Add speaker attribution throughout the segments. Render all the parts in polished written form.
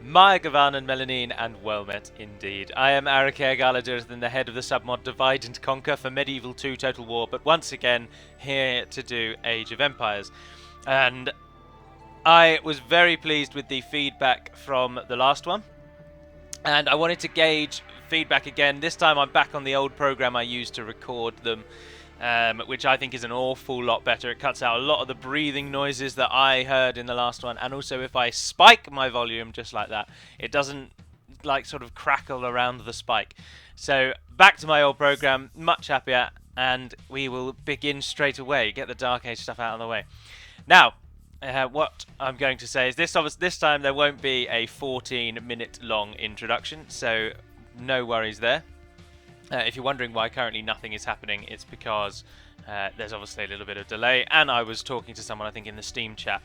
Speaker 1: Maya Gavan and Melanine, and well met indeed. I am Arakir Galadur, the head of the submod Divide and Conquer for Medieval 2 Total War, but once again here to do Age of Empires. And I was very pleased with the feedback from the last one, and I wanted to gauge feedback again. This time I'm back on the old program I used to record them, which I think is an awful lot better. It cuts out a lot of the breathing noises that I heard in the last one, and also if I spike my volume just like that, it doesn't like sort of crackle around the spike. So back to my old program, much happier, and we will begin straight away, get the Dark Age stuff out of the way. Now, what I'm going to say is this time there won't be a 14-minute long introduction, so no worries there. If you're wondering why currently nothing is happening, it's because there's obviously a little bit of delay, and I was talking to someone, I think, in the Steam chat,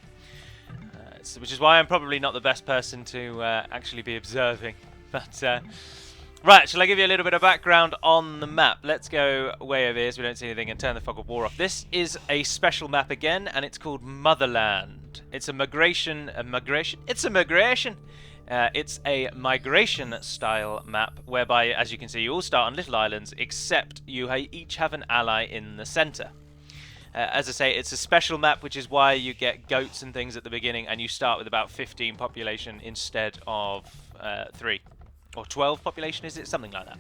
Speaker 1: which is why I'm probably not the best person to actually be observing. But right, shall I give you a little bit of background on the map? Let's go way over here so we don't see anything and turn the fog of war off. This is a special map again, and it's called Motherland. It's a migration. It's a migration-style map whereby, as you can see, you all start on little islands, except you each have an ally in the centre. As I say, it's a special map, which is why you get goats and things at the beginning, and you start with about 15 population instead of 3. Or 12 population, is it? Something like that.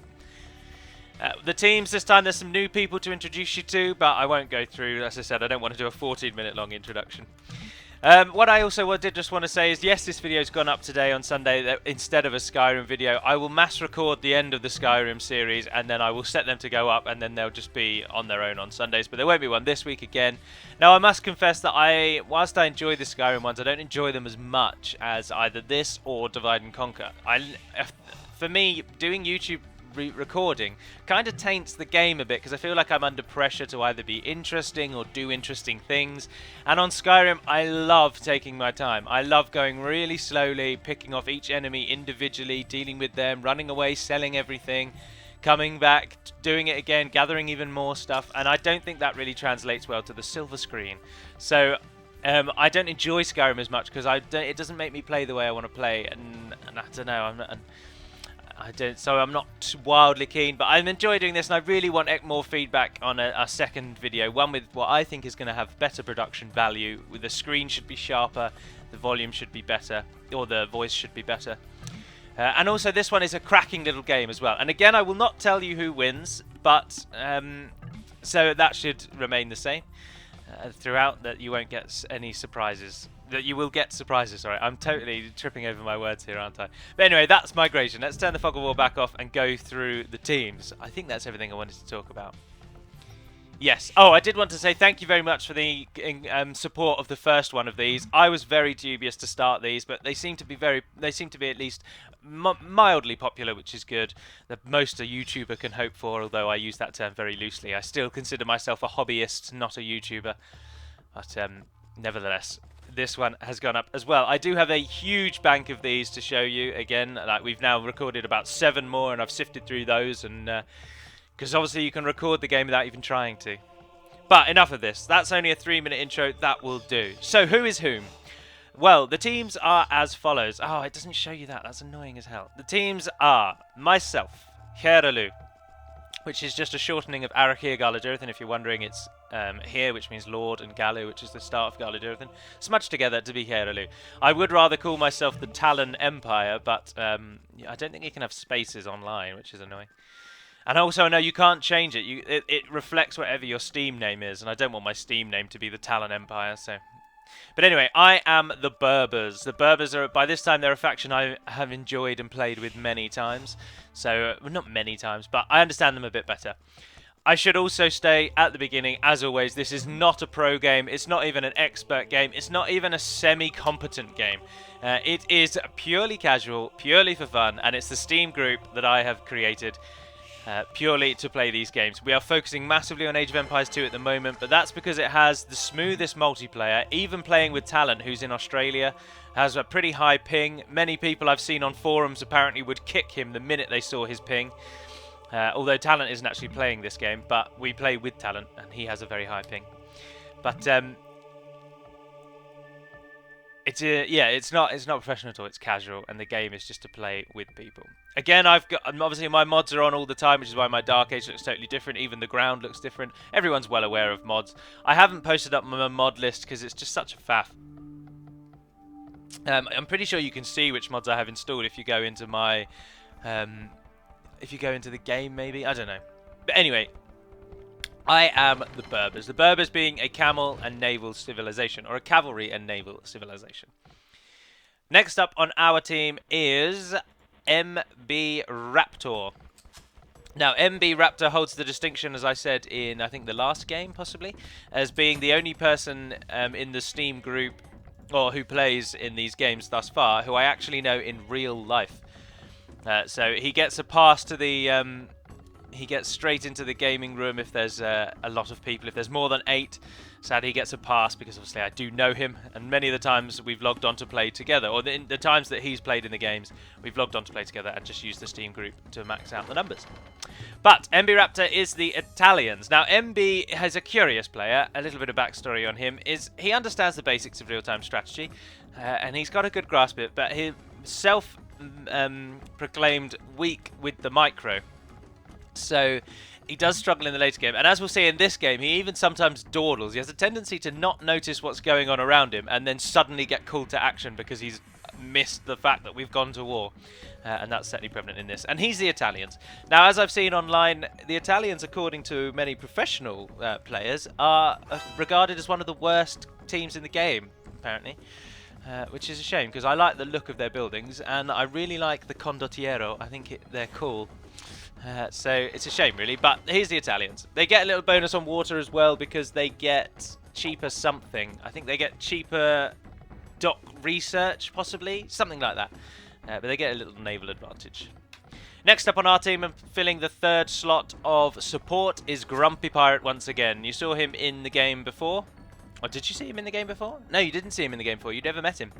Speaker 1: The teams this time, there's some new people to introduce you to, but I won't go through. As I said, I don't want to do a 14-minute long introduction. What I also did just want to say is, yes, this video's gone up today on Sunday instead of a Skyrim video. I will mass record the end of the Skyrim series, and then I will set them to go up, and then they'll just be on their own on Sundays, but there won't be one this week again. Now, I must confess that whilst I enjoy the Skyrim ones, I don't enjoy them as much as either this or Divide and Conquer. For me, doing YouTube recording kind of taints the game a bit, because I feel like I'm under pressure to either be interesting or do interesting things. And on Skyrim, I love taking my time. I love going really slowly, picking off each enemy individually, dealing with them, running away, selling everything, coming back, doing it again, gathering even more stuff. And I don't think that really translates well to the silver screen. So I don't enjoy Skyrim as much because it doesn't make me play the way I want to play, and I don't know. So I'm not wildly keen, but I enjoy doing this, and I really want more feedback on a second video, one with what I think is going to have better production value. The screen should be sharper, the volume should be better, or the voice should be better. And also this one is a cracking little game as well. And again, I will not tell you who wins, but so that should remain the same throughout, that you won't get any surprises. That you will get surprises, sorry. I'm totally tripping over my words here, aren't I? But anyway, that's migration. Let's turn the fog of war back off and go through the teams. I think that's everything I wanted to talk about. Yes. Oh, I did want to say thank you very much for the support of the first one of these. I was very dubious to start these, but they seem to be at least mildly popular, which is good. The most a YouTuber can hope for, although I use that term very loosely. I still consider myself a hobbyist, not a YouTuber. But nevertheless, this one has gone up as well. I do have a huge bank of these to show you again. Like, we've now recorded about 7 more, and I've sifted through those, and because obviously you can record the game without even trying to. But enough of this. That's only a 3-minute intro. That will do. So who is whom? Well, the teams are as follows. Oh, it doesn't show you that. That's annoying as hell. The teams are myself, Heralu, which is just a shortening of Arakir Galadur, and if you're wondering, it's here, which means Lord, and Galu, which is the start of Galadur, smudged together to be Heralu. I would rather call myself the Talon Empire, but I don't think you can have spaces online, which is annoying. And also, no, you can't change it. It reflects whatever your Steam name is, and I don't want my Steam name to be the Talon Empire, so... But anyway, I am the Berbers. The Berbers are, by this time, they're a faction I have enjoyed and played with many times. So, well, not many times, but I understand them a bit better. I should also stay at the beginning, as always, this is not a pro game. It's not even an expert game. It's not even a semi-competent game. It is purely casual, purely for fun, and it's the Steam group that I have created purely to play these games. We are focusing massively on Age of Empires 2 at the moment, but that's because it has the smoothest multiplayer. Even playing with Talent, who's in Australia, has a pretty high ping. Many people I've seen on forums apparently would kick him the minute they saw his ping. Although Talent isn't actually playing this game, but we play with Talent, and he has a very high ping. But Yeah, it's not professional at all. It's casual, and the game is just to play with people. Again, obviously my mods are on all the time, which is why my Dark Age looks totally different. Even the ground looks different. Everyone's well aware of mods. I haven't posted up my mod list because it's just such a faff. I'm pretty sure you can see which mods I have installed if you go into my, if you go into the game, maybe, I don't know. But anyway, I am the Berbers. The Berbers being a camel and naval civilization, or a cavalry and naval civilization. Next up on our team is MB Raptor. Now, MB Raptor holds the distinction, as I said in, I think, the last game, possibly, as being the only person in the Steam group, or who plays in these games thus far, who I actually know in real life. So he gets a pass to the... he gets straight into the gaming room if there's a lot of people. If there's more than 8, sadly he gets a pass because obviously I do know him, and many of the times we've logged on to play together, or the times that he's played in the games, we've logged on to play together and just used the Steam group to max out the numbers. But MB Raptor is the Italians. Now MB has a curious player. A little bit of backstory on him is he understands the basics of real-time strategy, and he's got a good grasp of it, but he's self-proclaimed weak with the micro. So he does struggle in the later game, and as we'll see in this game, he even sometimes dawdles. He has a tendency to not notice what's going on around him and then suddenly get called to action because he's missed the fact that we've gone to war, and that's certainly prevalent in this. And he's the Italians. Now, as I've seen online, the Italians, according to many professional players, are regarded as one of the worst teams in the game, apparently. Which is a shame, because I like the look of their buildings, and I really like the condottiero. I think they're cool. So it's a shame, really. But here's the Italians. They get a little bonus on water as well because they get cheaper something. I think they get cheaper dock research, possibly. Something like that. But they get a little naval advantage. Next up on our team and filling the 3rd slot of support is Grumpy Pirate once again. You saw him in the game before. Or did you see him in the game before? No, you didn't see him in the game before. You never met him.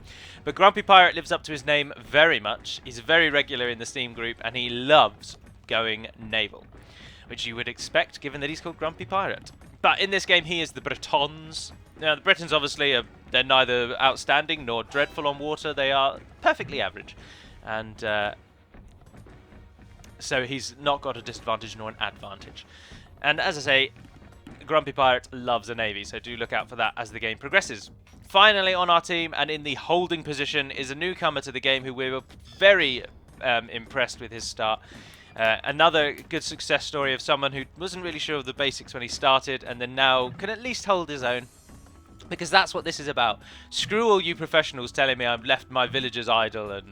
Speaker 1: But Grumpy Pirate lives up to his name very much. He's very regular in the Steam group, and he loves going naval, which you would expect given that he's called Grumpy Pirate. But in this game, he is the Bretons. Now, the Bretons, obviously, they're neither outstanding nor dreadful on water. They are perfectly average. And so he's not got a disadvantage nor an advantage. And as I say, Grumpy Pirate loves a navy, so do look out for that as the game progresses. Finally on our team, and in the holding position, is a newcomer to the game who we were very impressed with his start. Another good success story of someone who wasn't really sure of the basics when he started, and then now can at least hold his own. Because that's what this is about. Screw all you professionals telling me I've left my villagers idle and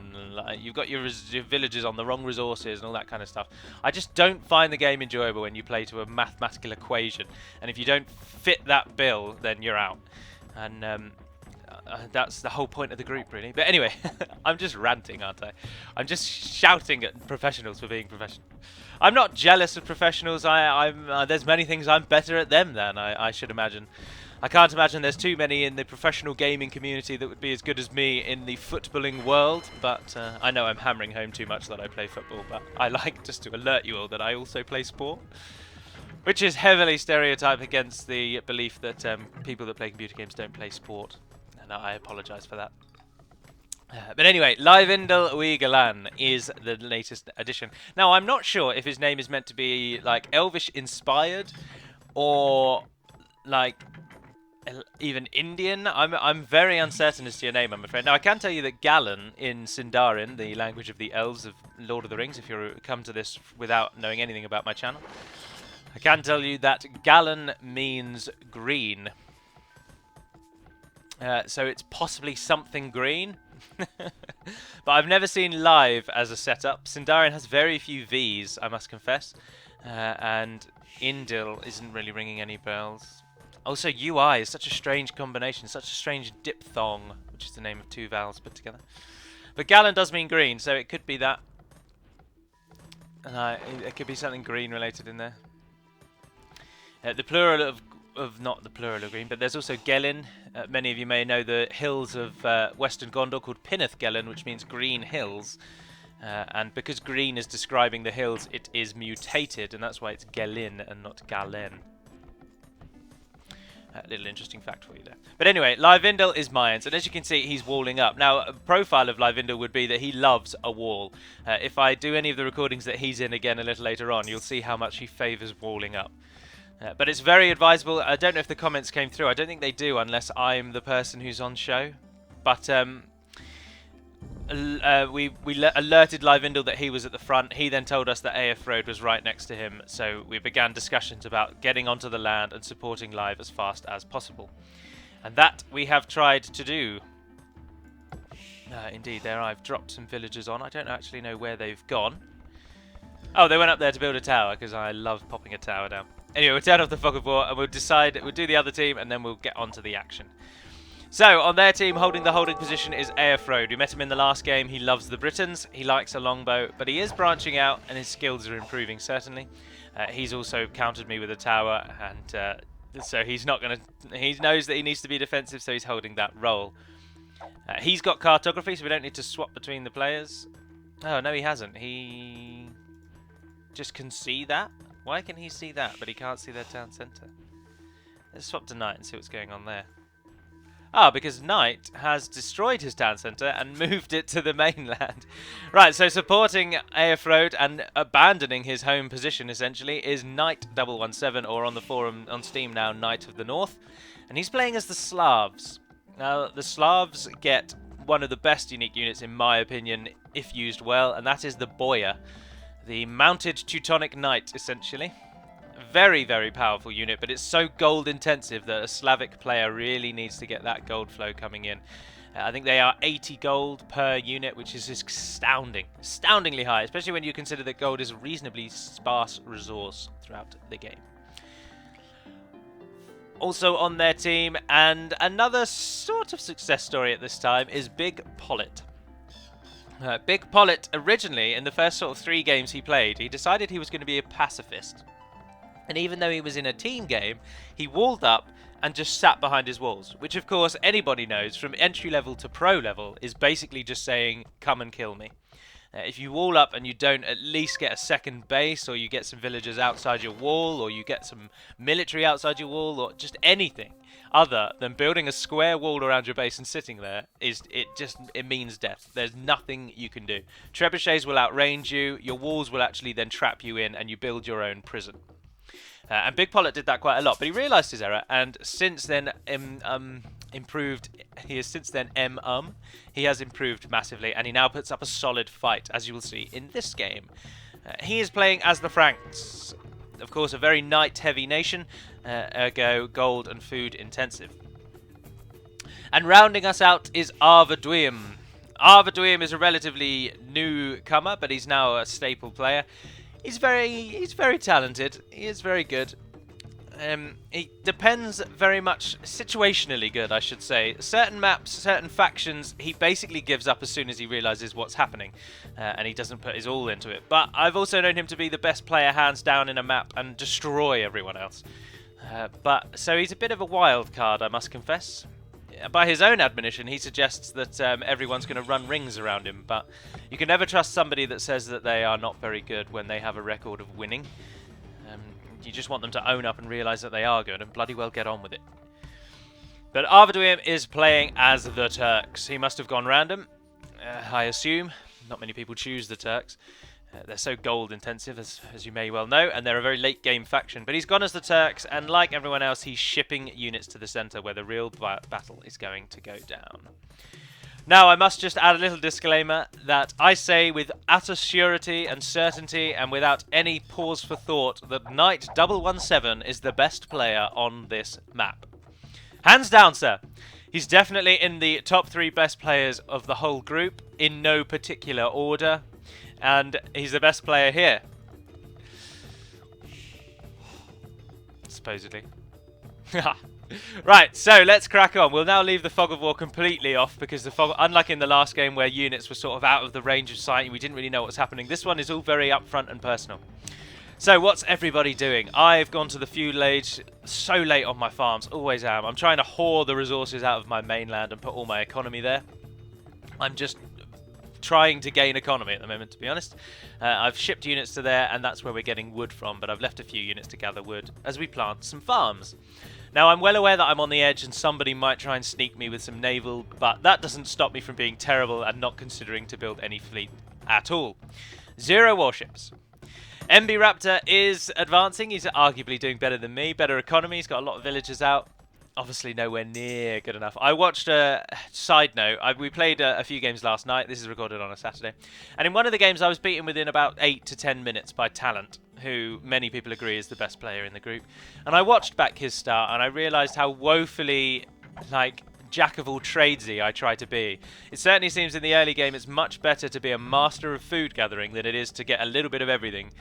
Speaker 1: you've got your villagers on the wrong resources and all that kind of stuff. I just don't find the game enjoyable when you play to a mathematical equation. And if you don't fit that bill, then you're out. And that's the whole point of the group, really. But anyway, I'm just ranting, aren't I? I'm just shouting at professionals for being professional. I'm not jealous of professionals. There's many things I'm better at them than, I should imagine. I can't imagine there's too many in the professional gaming community that would be as good as me in the footballing world, but I know I'm hammering home too much that I play football, but I like just to alert you all that I also play sport, which is heavily stereotyped against the belief that people that play computer games don't play sport, and I apologise for that. But anyway, Livindel Uigalan is the latest addition. Now, I'm not sure if his name is meant to be like Elvish inspired or like even Indian. I'm very uncertain as to your name, I'm afraid. Now, I can tell you that Galan in Sindarin, the language of the elves of Lord of the Rings, if you come to this without knowing anything about my channel, I can tell you that Galan means green. So it's possibly something green. But I've never seen live as a setup. Sindarin has very few V's, I must confess. And Indil isn't really ringing any bells. Also, UI is such a strange combination, such a strange diphthong, which is the name of 2 vowels put together. But Galan does mean green, so it could be that. It could be something green related in there. The plural of not the plural of green, but there's also Gelin. Many of you may know the hills of Western Gondor called Pinneth Gelin, which means green hills. And because green is describing the hills, it is mutated, and that's why it's Gelin and not Galen. A little interesting fact for you there. But anyway, Livindel is Mayans, and as you can see, he's walling up. Now, a profile of Livindel would be that he loves a wall. If I do any of the recordings that he's in again a little later on, you'll see how much he favours walling up. But it's very advisable. I don't know if the comments came through. I don't think they do unless I'm the person who's on show. But we alerted Livindel that he was at the front. He then told us that AF Road was right next to him, so we began discussions about getting onto the land and supporting Live as fast as possible. And that we have tried to do. Indeed, there I've dropped some villagers on. I don't actually know where they've gone. Oh, they went up there to build a tower, because I love popping a tower down. Anyway, we'll turn off the fog of war, and we'll do the other team, and then we'll get onto the action. So, on their team, holding the holding position is AF Road. We met him in the last game. He loves the Britons. He likes a longbow, but he is branching out, and his skills are improving, certainly. He's also countered me with a tower, and so he's not going to... He knows that he needs to be defensive, so he's holding that role. He's got cartography, so we don't need to swap between the players. Oh, no, he hasn't. He just can see that? Why can he see that, but he can't see their town centre? Let's swap to Knight and see what's going on there. Ah, because Knight has destroyed his town centre and moved it to the mainland. Right, so supporting AF Road and abandoning his home position, essentially, is Knight117, or on the forum on Steam now, Knight of the North. And he's playing as the Slavs. Now, the Slavs get one of the best unique units, in my opinion, if used well, and that is the Boyar. The mounted Teutonic Knight, essentially. Very, very powerful unit, but it's so gold intensive that a Slavic player really needs to get that gold flow coming in. I think they are 80 gold per unit, which is astoundingly high, especially when you consider that gold is a reasonably sparse resource throughout the game. Also on their team, and another sort of success story at this time, is Big Pollet. Big Pollet, originally, in the first sort of 3 games he played, he decided he was going to be a pacifist. And even though he was in a team game, he walled up and just sat behind his walls, which of course anybody knows from entry level to pro level is basically just saying, come and kill me. If you wall up and you don't at least get a second base, or you get some villagers outside your wall, or you get some military outside your wall, or just anything other than building a square wall around your base and sitting there, it means death. There's nothing you can do. Trebuchets will outrange you, your walls will actually then trap you in, and you build your own prison. And Big Pollet did that quite a lot, but he realised his error, and since then improved. He has since then he has improved massively, and he now puts up a solid fight, as you will see in this game. He is playing as the Franks, of course, a very knight-heavy nation, ergo gold and food intensive. And rounding us out is Arvaduim. Arvaduim is a relatively newcomer, but he's now a staple player. He's very talented. He is very good. He depends very much situationally good, I should say. Certain maps, certain factions, he basically gives up as soon as he realises what's happening, and he doesn't put his all into it. But I've also known him to be the best player hands down in a map and destroy everyone else. So he's a bit of a wild card, I must confess. By his own admonition, he suggests that everyone's going to run rings around him, but you can never trust somebody that says that they are not very good when they have a record of winning. You just want them to own up and realise that they are good and bloody well get on with it. But Arvaduim is playing as the Turks. He must have gone random, I assume. Not many people choose the Turks. They're so gold intensive, as you may well know, and they're a very late game faction. But he's gone as the Turks, and like everyone else, he's shipping units to the centre where the real battle is going to go down. Now, I must just add a little disclaimer that I say with utter surety and certainty and without any pause for thought that Knight117 is the best player on this map. Hands down, sir. He's definitely in the top 3 best players of the whole group, in no particular order. And he's the best player here. Supposedly. Right, so let's crack on. We'll now leave the fog of war completely off, because the fog, unlike in the last game where units were sort of out of the range of sight and we didn't really know what was happening, this one is all very upfront and personal. So what's everybody doing? I've gone to the feudal age so late on my farms, always am. I'm trying to whore the resources out of my mainland and put all my economy there. I'm just trying to gain economy at the moment, to be honest. I've shipped units to there, and that's where we're getting wood from, but I've left a few units to gather wood as we plant some farms. Now, I'm well aware that I'm on the edge and somebody might try and sneak me with some naval, but that doesn't stop me from being terrible and not considering to build any fleet at all. 0 warships. MB Raptor is advancing. He's arguably doing better than me. Better economy. He's got a lot of villagers out. Obviously nowhere near good enough. I watched a side note. We played a few games last night. This is recorded on a Saturday. And in one of the games I was beaten within about 8 to 10 minutes by Talent, who many people agree is the best player in the group. And I watched back his start and I realised how woefully, like, jack of all tradesy I try to be. It certainly seems in the early game it's much better to be a master of food gathering than it is to get a little bit of everything.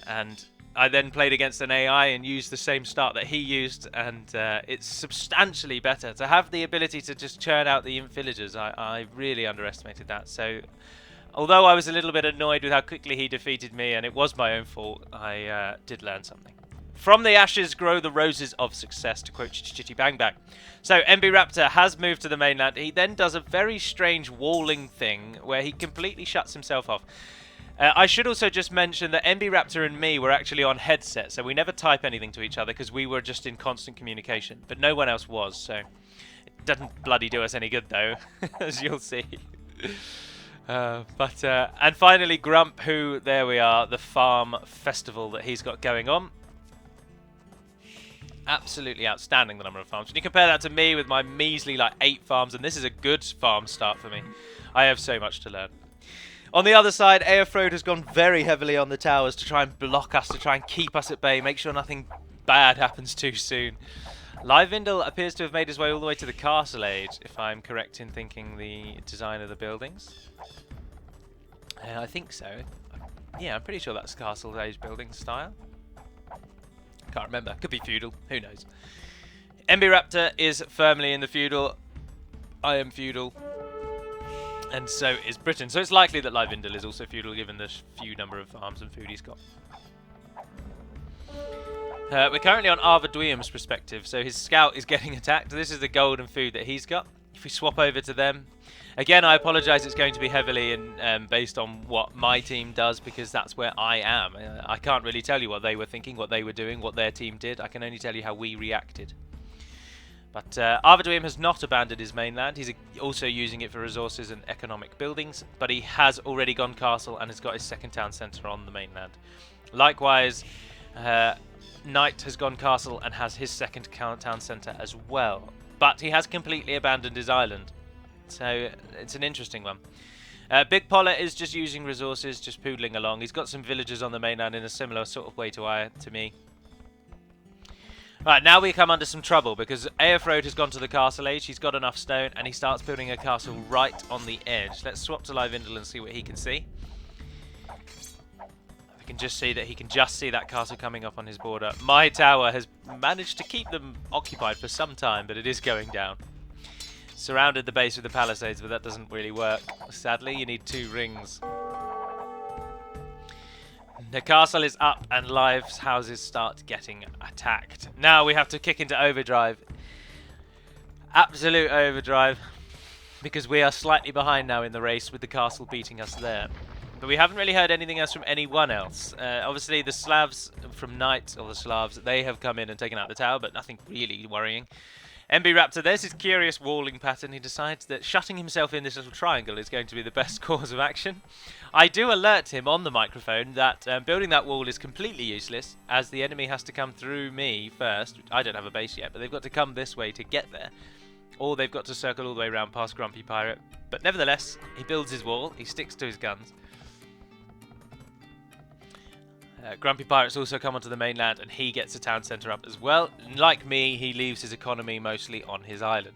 Speaker 1: And I then played against an AI and used the same start that he used, and it's substantially better. To have the ability to just churn out the imp villagers, I really underestimated that. So, although I was a little bit annoyed with how quickly he defeated me, and it was my own fault, I did learn something. From the ashes grow the roses of success, to quote Chitty Bang Bang. So, MB Raptor has moved to the mainland. He then does a very strange walling thing where he completely shuts himself off. I should also just mention that MB Raptor and me were actually on headset, so we never type anything to each other because we were just in constant communication, but no one else was, so it doesn't bloody do us any good though, as you'll see. And finally Grump, who, there we are, the farm festival that he's got going on. Absolutely outstanding, the number of farms. When you compare that to me with my measly like 8 farms, and this is a good farm start for me. I have so much to learn. On the other side, Aerfrode has gone very heavily on the towers to try and block us, to try and keep us at bay, make sure nothing bad happens too soon. Livindel appears to have made his way all the way to the Castle Age, if I'm correct in thinking the design of the buildings. I think so. Yeah, I'm pretty sure that's Castle Age building style. Can't remember. Could be feudal. Who knows? MB Raptor is firmly in the feudal. I am feudal. And so is Britain. So it's likely that Livindel is also feudal, given the few number of farms and food he's got. We're currently on Arvaduim's perspective, so his scout is getting attacked. This is the gold and food that he's got. If we swap over to them... Again, I apologise, it's going to be heavily based on what my team does, because that's where I am. I can't really tell you what they were thinking, what they were doing, what their team did. I can only tell you how we reacted. But Arvaduim has not abandoned his mainland. He's also using it for resources and economic buildings, but he has already gone castle and has got his second town centre on the mainland. Likewise, Knight has gone castle and has his second town centre as well. But he has completely abandoned his island. So it's an interesting one. Big Poller is just using resources, just poodling along. He's got some villagers on the mainland in a similar sort of way to me. Right, now we come under some trouble because Aerfrode has gone to the Castle Age. He's got enough stone and he starts building a castle right on the edge. Let's swap to Livindel and see what he can see. We can just see that he can just see that castle coming up on his border. My tower has managed to keep them occupied for some time, but it is going down. Surrounded the base with the palisades, but that doesn't really work. Sadly, you need 2 rings. The castle is up and Live's houses start getting attacked. Now we have to kick into overdrive. Absolute overdrive. Because we are slightly behind now in the race with the castle beating us there. But we haven't really heard anything else from anyone else. Obviously the Slavs from Knight, or the Slavs, they have come in and taken out the tower, but nothing really worrying. MB Raptor, there's his curious walling pattern. He decides that shutting himself in this little triangle is going to be the best course of action. I do alert him on the microphone that building that wall is completely useless, as the enemy has to come through me first. I don't have a base yet, but they've got to come this way to get there. Or they've got to circle all the way around past Grumpy Pirate. But nevertheless, he builds his wall, he sticks to his guns. Grumpy Pirate's also come onto the mainland and he gets a town centre up as well. Like me, he leaves his economy mostly on his island.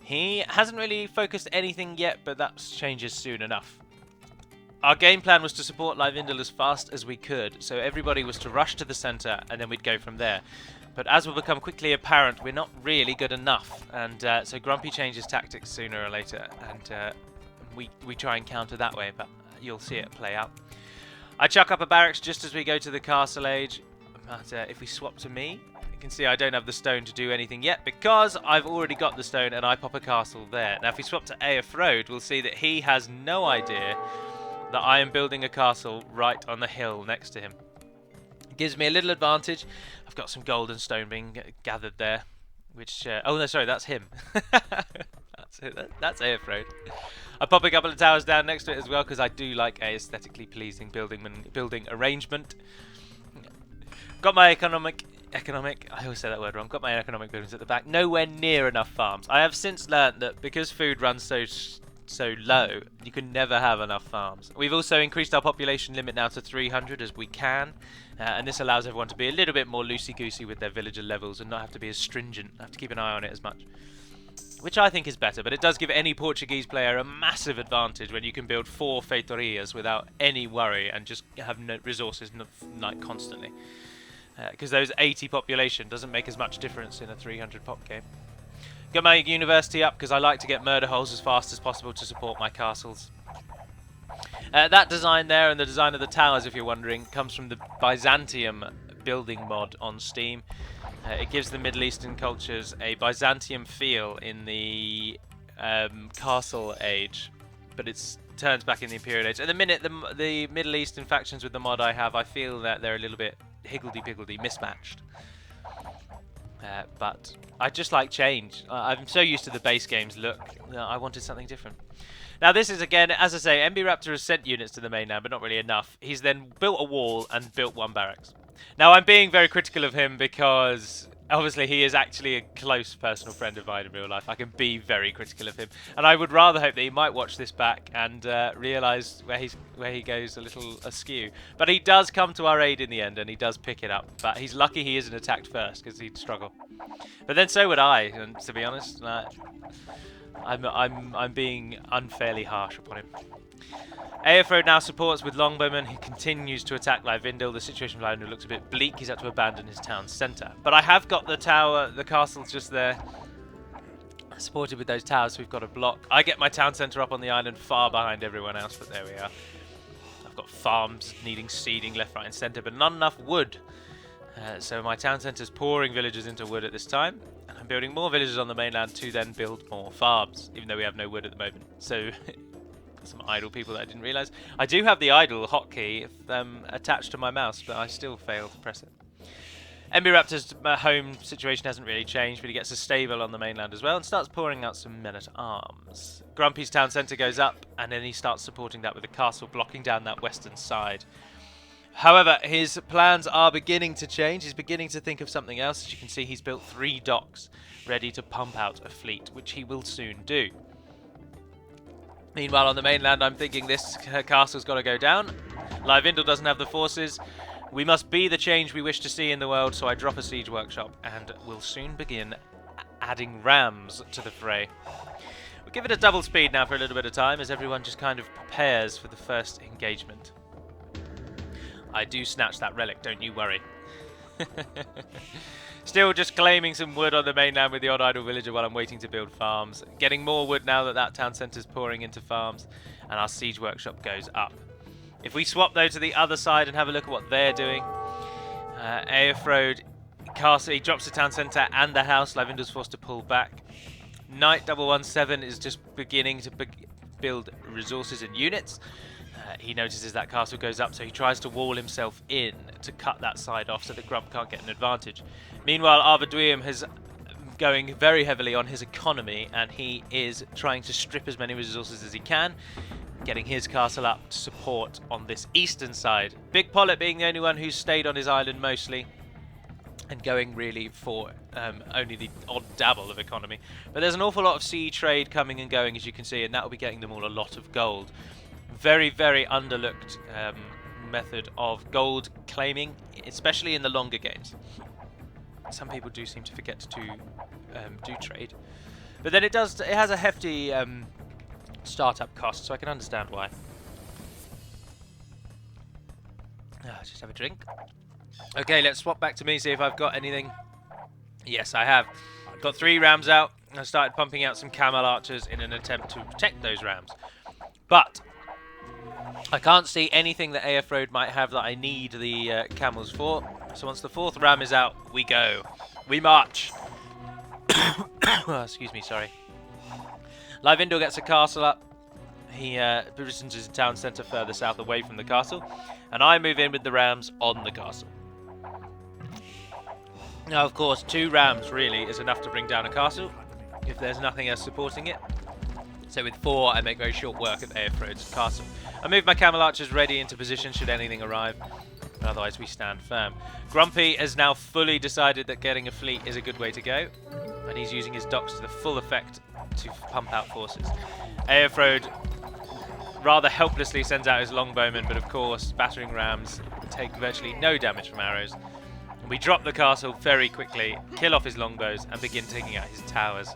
Speaker 1: He hasn't really focused anything yet, but that changes soon enough. Our game plan was to support Livindel as fast as we could, so everybody was to rush to the centre and then we'd go from there. But as will become quickly apparent, we're not really good enough, and so Grumpy changes tactics sooner or later, and we try and counter that way, but you'll see it play out. I chuck up a barracks just as we go to the Castle Age, but if we swap to me, you can see I don't have the stone to do anything yet because I've already got the stone and I pop a castle there. Now if we swap to Aerfrode, we'll see that he has no idea that I am building a castle right on the hill next to him. Gives me a little advantage. I've got some gold and stone being gathered there, which oh no, sorry, that's him. That's Airfrode. I pop a couple of towers down next to it as well because I do like a aesthetically pleasing building arrangement. Got my economic. I always say that word wrong. Got my economic buildings at the back. Nowhere near enough farms. I have since learnt that because food runs so low, you can never have enough farms. We've also increased our population limit now to 300 as we can, and this allows everyone to be a little bit more loosey-goosey with their villager levels and not have to be as stringent, have to keep an eye on it as much. Which I think is better, but it does give any Portuguese player a massive advantage when you can build 4 feitorias without any worry and just have no resources like constantly. Because those 80 population doesn't make as much difference in a 300 pop game. Got my university up because I like to get murder holes as fast as possible to support my castles. That design there and the design of the towers, if you're wondering, comes from the Byzantium building mod on Steam. It gives the Middle Eastern cultures a Byzantium feel in the castle age, but it turns back in the Imperial age. At the minute, the Middle Eastern factions with the mod I have, I feel that they're a little bit higgledy-piggledy, mismatched. But I just like change. I'm so used to the base game's look. I wanted something different. Now this is, again, as I say, MB Raptor has sent units to the mainland, but not really enough. He's then built a wall and built 1 barracks. Now I'm being very critical of him because obviously he is actually a close personal friend of mine in real life. I can be very critical of him, and I would rather hope that he might watch this back and realise where he goes a little askew. But he does come to our aid in the end, and he does pick it up. But he's lucky he isn't attacked first, because he'd struggle. But then so would I, and to be honest, I'm being unfairly harsh upon him. Airfrode now supports with longbowmen. He continues to attack Livindel. The situation for Livindel looks a bit bleak. He's had to abandon his town centre. But I have got the tower, the castle's just there, supported with those towers. So we've got a block. I get my town centre up on the island far behind everyone else, but there we are. I've got farms needing seeding left, right and centre, but not enough wood. So my town centre's pouring villagers into wood at this time. And I'm building more villages on the mainland to then build more farms, even though we have no wood at the moment. So some idle people that I didn't realise. I do have the idle hotkey attached to my mouse, but I still fail to press it. MB Raptor's home situation hasn't really changed, but he gets a stable on the mainland as well and starts pouring out some men-at-arms. Grumpy's town centre goes up, and then he starts supporting that with a castle blocking down that western side. However, his plans are beginning to change. He's beginning to think of something else. As you can see, he's built 3 docks ready to pump out a fleet, which he will soon do. Meanwhile, on the mainland, I'm thinking this castle's got to go down. Livindel doesn't have the forces. We must be the change we wish to see in the world, so I drop a siege workshop and will soon begin adding rams to the fray. We'll give it a double speed now for a little bit of time as everyone just kind of prepares for the first engagement. I do snatch that relic, don't you worry. Still just claiming some wood on the mainland with the odd idle villager while I'm waiting to build farms. Getting more wood now that that town centre's pouring into farms, and our siege workshop goes up. If we swap though to the other side and have a look at what they're doing, Airfrode castle, he drops the town centre and the house. Livindel's forced to pull back. Knight 117 is just beginning to build resources and units. He notices that castle goes up, so he tries to wall himself in to cut that side off so that Grump can't get an advantage. Meanwhile, Arvaduim is going very heavily on his economy, and he is trying to strip as many resources as he can, getting his castle up to support on this eastern side. Big Pollet being the only one who's stayed on his island mostly, and going really for only the odd dabble of economy. But there's an awful lot of sea trade coming and going, as you can see, and that will be getting them all a lot of gold. Very, very underlooked method of gold claiming, especially in the longer games. Some people do seem to forget to do trade, but then it has a hefty startup cost, so I can understand why. Just have a drink. Okay, let's swap back to me, see if I've got anything. Yes, I have. I've got 3 rams out. I started pumping out some camel archers in an attempt to protect those rams, but I can't see anything that Airfrode might have that I need the camels for. So once the 4th ram is out, we go. We march. Oh, excuse me, sorry. Livindel gets a castle up. He positions his town centre further south away from the castle. And I move in with the rams on the castle. Now, of course, 2 rams really is enough to bring down a castle if there's nothing else supporting it. So with 4, I make very short work of Aelfrode's castle. I move my camel archers ready into position should anything arrive. Otherwise, we stand firm. Grumpy has now fully decided that getting a fleet is a good way to go, and he's using his docks to the full effect to pump out forces. Aelfrode rather helplessly sends out his longbowmen, but of course, battering rams take virtually no damage from arrows. And we drop the castle very quickly, kill off his longbows, and begin taking out his towers.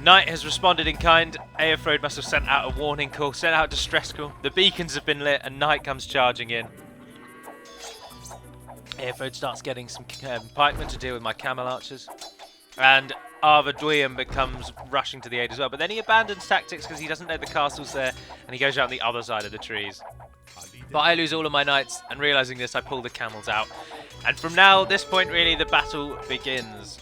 Speaker 1: Knight has responded in kind. Aelfrode must have sent out a warning call, sent out a distress call. The beacons have been lit, and Knight comes charging in. Aelfrode starts getting some pikemen to deal with my camel archers, and Arvedwyam becomes rushing to the aid as well. But then he abandons tactics because he doesn't know the castle's there, and he goes around the other side of the trees. But I lose all of my knights, and realizing this, I pull the camels out. And from now, this point really, the battle begins.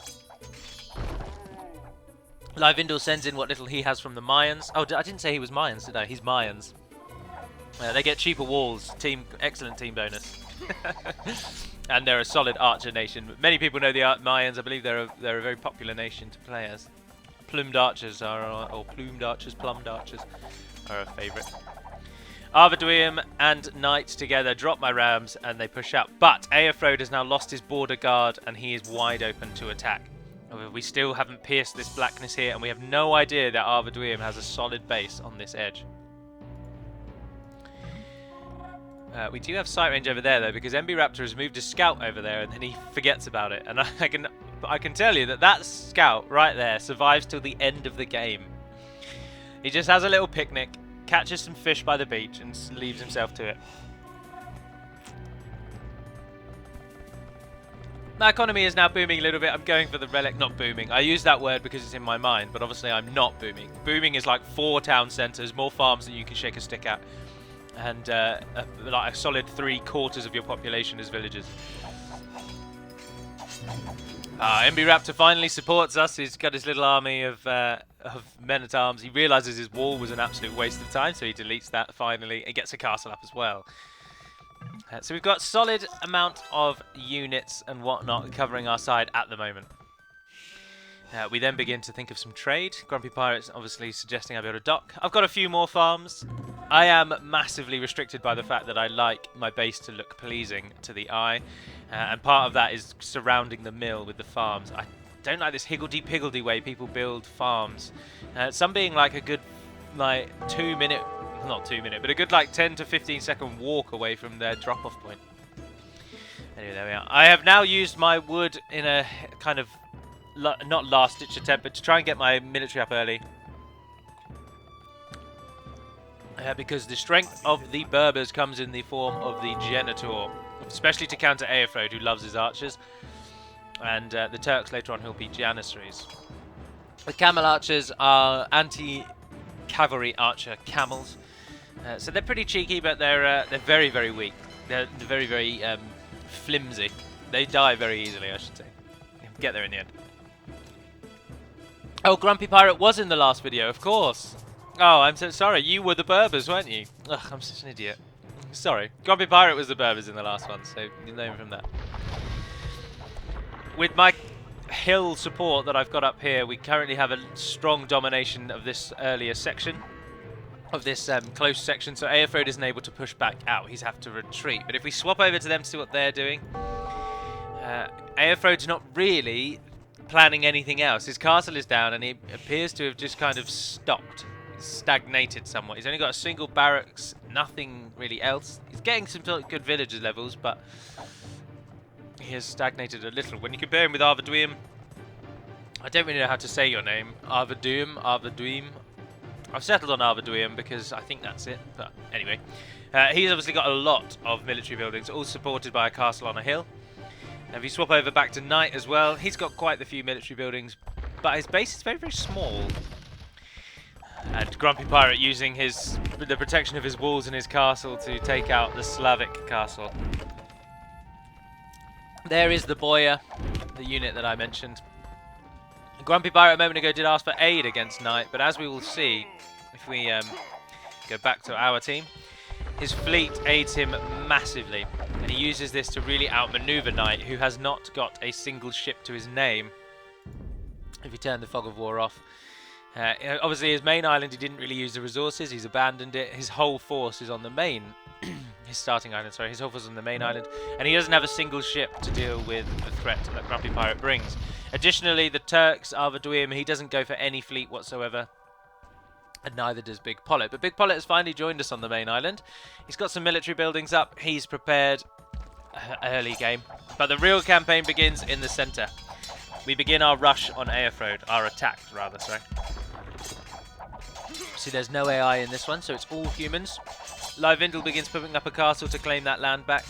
Speaker 1: Livindor sends in what little he has from the Mayans. Oh, I didn't say he was Mayans, did I? He's Mayans. They get cheaper walls. Excellent team bonus. And they're a solid archer nation. Many people know the Mayans. I believe they're a very popular nation to play as. Plumed archers are, or plumed archers, plumbed archers are a favourite. Arvedwyam and Knight together drop my rams and they push out. But Aelfrode has now lost his border guard and he is wide open to attack. However, we still haven't pierced this blackness here, and we have no idea that Arvedwyam has a solid base on this edge. We do have sight range over there though, because MB Raptor has moved a scout over there and then he forgets about it. And I can tell you that scout right there survives till the end of the game. He just has a little picnic, catches some fish by the beach and leaves himself to it. My economy is now booming a little bit. I'm going for the relic, not booming. I use that word because it's in my mind, but obviously I'm not booming. Booming is like 4 town centres, more farms than you can shake a stick at. And like a solid 3/4 of your population is villages. MB Raptor finally supports us. He's got his little army of men-at-arms. He realises his wall was an absolute waste of time, so he deletes that finally and gets a castle up as well. So we've got solid amount of units and whatnot covering our side at the moment. We then begin to think of some trade. Grumpy Pirate's obviously suggesting I build a dock. I've got a few more farms. I am massively restricted by the fact that I like my base to look pleasing to the eye. And part of that is surrounding the mill with the farms. I don't like this higgledy-piggledy way people build farms. Some being like a good, like, 2 minute, not 2 minute, but a good like 10 to 15 second walk away from their drop-off point. Anyway, there we are. I have now used my wood in a kind of not last-ditch attempt, but to try and get my military up early. Because the strength of the Berbers comes in the form of the Genitor, especially to counter Aelfrode, who loves his archers, and the Turks later on who'll be Janissaries. The Camel Archers are anti-cavalry archer camels, so they're pretty cheeky, but they're very, very weak. They're very, very flimsy. They die very easily, I should say. Get there in the end. Oh, Grumpy Pirate was in the last video, of course. Oh, I'm so sorry. You were the Berbers, weren't you? Ugh, I'm such an idiot. Sorry. Grumpy Pirate was the Berbers in the last one, so you know him from that. With my hill support that I've got up here, we currently have a strong domination of this earlier section. Of this close section, so Aelfrode isn't able to push back out. He's have to retreat. But if we swap over to them to see what they're doing, Aelfrode's not really planning anything else. His castle is down and he appears to have just kind of stopped, stagnated somewhat. He's only got a single barracks, nothing really else. He's getting some good villager levels, but he has stagnated a little. When you compare him with Arvedwyam, I don't really know how to say your name. Arvedwyam. I've settled on Arvedwyam because I think that's it, but anyway. He's obviously got a lot of military buildings, all supported by a castle on a hill. Now if you swap over back to Knight as well, he's got quite a few military buildings, but his base is very, very small. And Grumpy Pirate using the protection of his walls and his castle to take out the Slavic castle. There is the Boyar, the unit that I mentioned. Grumpy Pirate a moment ago did ask for aid against Knight, but as we will see, if we go back to our team, His fleet aids him massively, and he uses this to really outmaneuver Knight, who has not got a single ship to his name. If you turn the Fog of War off. Obviously, his main island, he didn't really use the resources. He's abandoned it. His whole force is on the main... his starting island, sorry. His whole force is on the main island. And he doesn't have a single ship to deal with the threat that Grumpy Pirate brings. Additionally, the Turks, Arvaduim, he doesn't go for any fleet whatsoever. And neither does Big Pollet. But Big Pollet has finally joined us on the main island. He's got some military buildings up. He's prepared early game. But the real campaign begins in the centre. We begin our rush on Aerfrode. Our attack, rather, sorry. See, there's no AI in this one, so it's all humans. Livindel begins putting up a castle to claim that land back.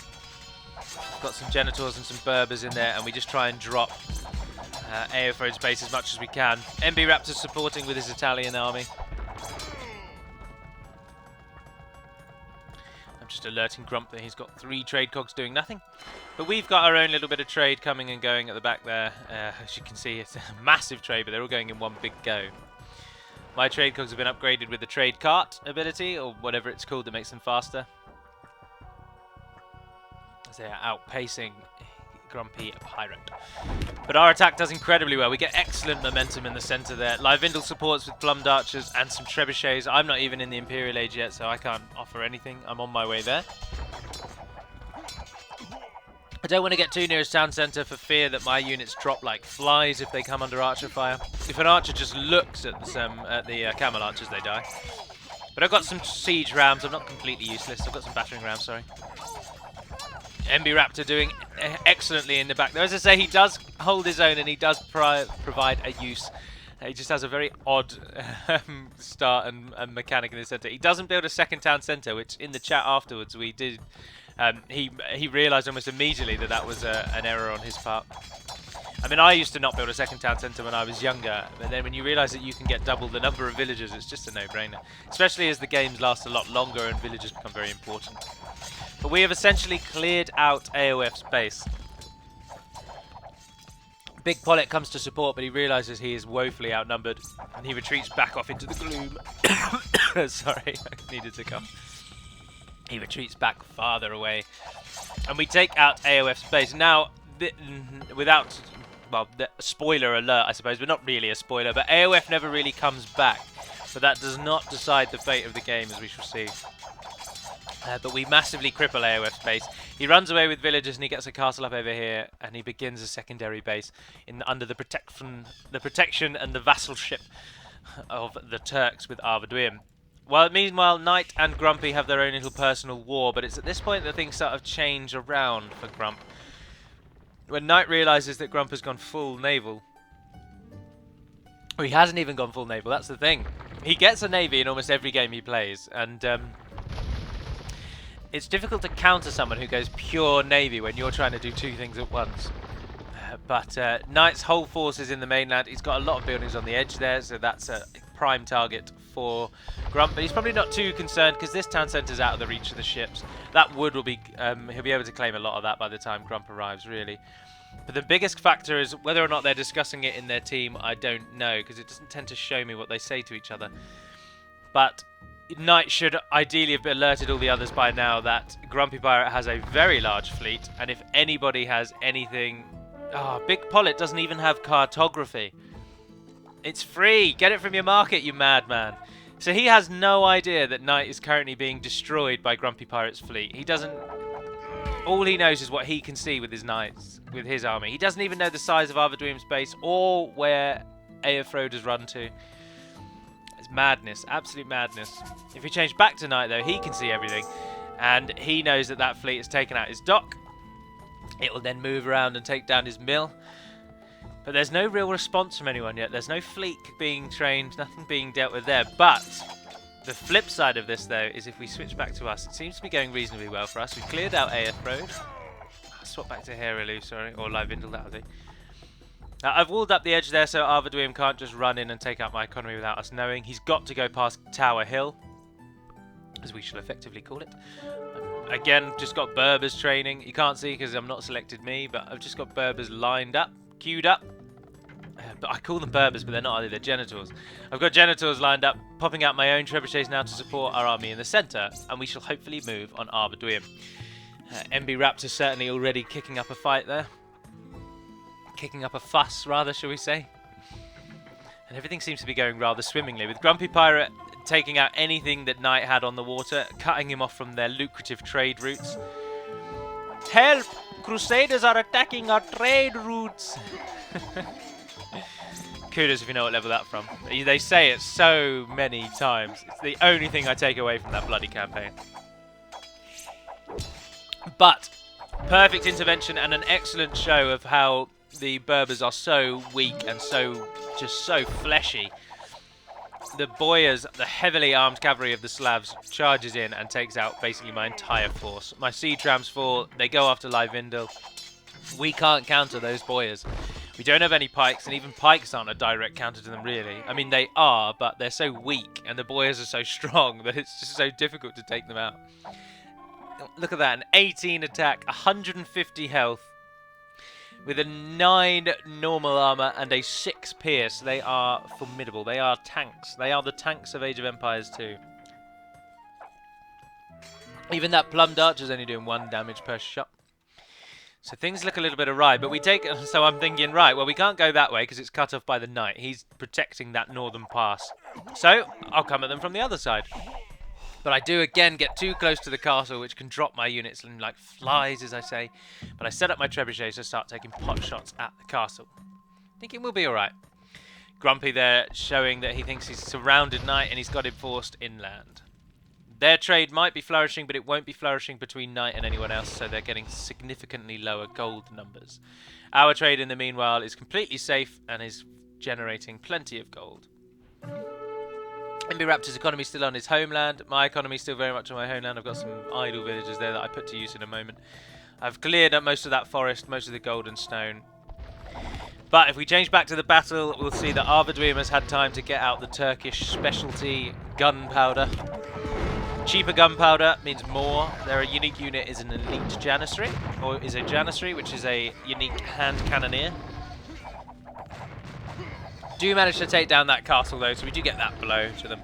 Speaker 1: Got some Genitors and some Berbers in there, and we just try and drop Aerfrode's base as much as we can. MB Raptor's supporting with his Italian army. I'm just alerting Grump that he's got 3 trade cogs doing nothing. But we've got our own little bit of trade coming and going at the back there. As you can see, it's a massive trade, but they're all going in one big go. My trade cogs have been upgraded with the trade cart ability, or whatever it's called that makes them faster. As they are outpacing Grumpy Pirate. But our attack does incredibly well. We get excellent momentum in the centre there. Livindel supports with plumbed archers and some trebuchets. I'm not even in the Imperial Age yet, so I can't offer anything. I'm on my way there. I don't want to get too near his town centre for fear that my units drop like flies if they come under archer fire. If an archer just looks at the camel archers, they die. But I've got some siege rams. I'm not completely useless. I've got some battering rams, sorry. MB Raptor doing excellently in the back there. As I say, he does hold his own and he does provide a use. He just has a very odd start and mechanic in the centre. He doesn't build a second town centre, which in the chat afterwards we did. He realised almost immediately that that was an error on his part. I mean, I used to not build a second town centre when I was younger, but then when you realise that you can get double the number of villagers, it's just a no-brainer. Especially as the games last a lot longer and villagers become very important. But we have essentially cleared out AOF's base. Big Pollet comes to support, but he realises he is woefully outnumbered, and he retreats back off into the gloom. Sorry, I needed to come. He retreats back farther away, and we take out AOF's base. Now, without, well, spoiler alert, I suppose, but not really a spoiler, but AOF never really comes back. But that does not decide the fate of the game, as we shall see. But we massively cripple AOF's base. He runs away with villagers and he gets a castle up over here, and he begins a secondary base under the protection and the vassalship of the Turks with Arvaduim. Well, meanwhile, Knight and Grumpy have their own little personal war, but it's at this point that things sort of change around for Grump. When Knight realises that Grump has gone full naval. Well, he hasn't even gone full naval, that's the thing. He gets a navy in almost every game he plays, and it's difficult to counter someone who goes pure navy when you're trying to do 2 things at once. But Knight's whole force is in the mainland. He's got a lot of buildings on the edge there, so that's a prime target for Grump. But he's probably not too concerned because this town centre's out of the reach of the ships. That wood will be, he'll be able to claim a lot of that by the time Grump arrives, really. But the biggest factor is whether or not they're discussing it in their team, I don't know, because it doesn't tend to show me what they say to each other. But Knight should ideally have alerted all the others by now that Grumpy Pirate has a very large fleet, and if anybody has anything... Ah, Big Pollet doesn't even have cartography. It's free! Get it from your market, you madman! So he has no idea that Knight is currently being destroyed by Grumpy Pirate's fleet. He doesn't... All he knows is what he can see with his knights, with his army. He doesn't even know the size of Arvaduim's base or where Aerfrode has run to. It's madness, absolute madness. If we change back to Knight, though, he can see everything. And he knows that that fleet has taken out his dock. It will then move around and take down his mill. But there's no real response from anyone yet. There's no fleet being trained, nothing being dealt with there. But the flip side of this, though, is if we switch back to us, it seems to be going reasonably well for us. We've cleared out Aerfrode. Swap back to Herelu, sorry, or Livindel, that'll do. I've walled up the edge there so Arvaduim can't just run in and take out my economy without us knowing. He's got to go past Tower Hill, as we shall effectively call it. Again, just got Berbers training. You can't see because I'm not selected me, but I've just got Berbers lined up, queued up. I call them Berbers, but they're not, are they? They're Genitors. I've got Genitors lined up, popping out my own trebuchets now to support our army in the centre, and we shall hopefully move on Arbor-Dwym. MB Raptor's certainly already kicking up a fight there. Kicking up a fuss, rather, shall we say. And everything seems to be going rather swimmingly, with Grumpy Pirate taking out anything that Knight had on the water, cutting him off from their lucrative trade routes. Help! Crusaders are attacking our trade routes! Kudos if you know what level that's from. They say it so many times. It's the only thing I take away from that bloody campaign. But, perfect intervention and an excellent show of how the Berbers are so weak and just so fleshy. The Boyars, the heavily armed cavalry of the Slavs, charges in and takes out basically my entire force. My siege rams fall, they go after Leivindel. We can't counter those Boyars. We don't have any pikes, and even pikes aren't a direct counter to them, really. I mean, they are, but they're so weak, and the Boyars are so strong that it's just so difficult to take them out. Look at that, an 18 attack, 150 health, with a 9 normal armor and a 6 pierce. They are formidable. They are tanks. They are the tanks of Age of Empires 2. Even that plumbed archer's only doing 1 damage per shot. So things look a little bit awry, but we take... So I'm thinking, right, well, we can't go that way because it's cut off by the knight. He's protecting that northern pass. So I'll come at them from the other side. But I do again get too close to the castle, which can drop my units like flies, as I say. But I set up my trebuchets to start taking pot shots at the castle. Thinking we'll be alright. Grumpy there showing that he thinks he's surrounded Knight and he's got him forced inland. Their trade might be flourishing, but it won't be flourishing between Knight and anyone else, so they're getting significantly lower gold numbers. Our trade, in the meanwhile, is completely safe and is generating plenty of gold. MB Raptor's economy still on his homeland. My economy still very much on my homeland. I've got some idle villages there that I put to use in a moment. I've cleared up most of that forest, most of the gold and stone. But if we change back to the battle, we'll see that Arbor-Dwym has had time to get out the Turkish specialty gunpowder. Cheaper gunpowder means more. Their unique unit is an elite janissary, or is a janissary, which is a unique hand cannoneer. Do manage to take down that castle though, so we do get that blow to them.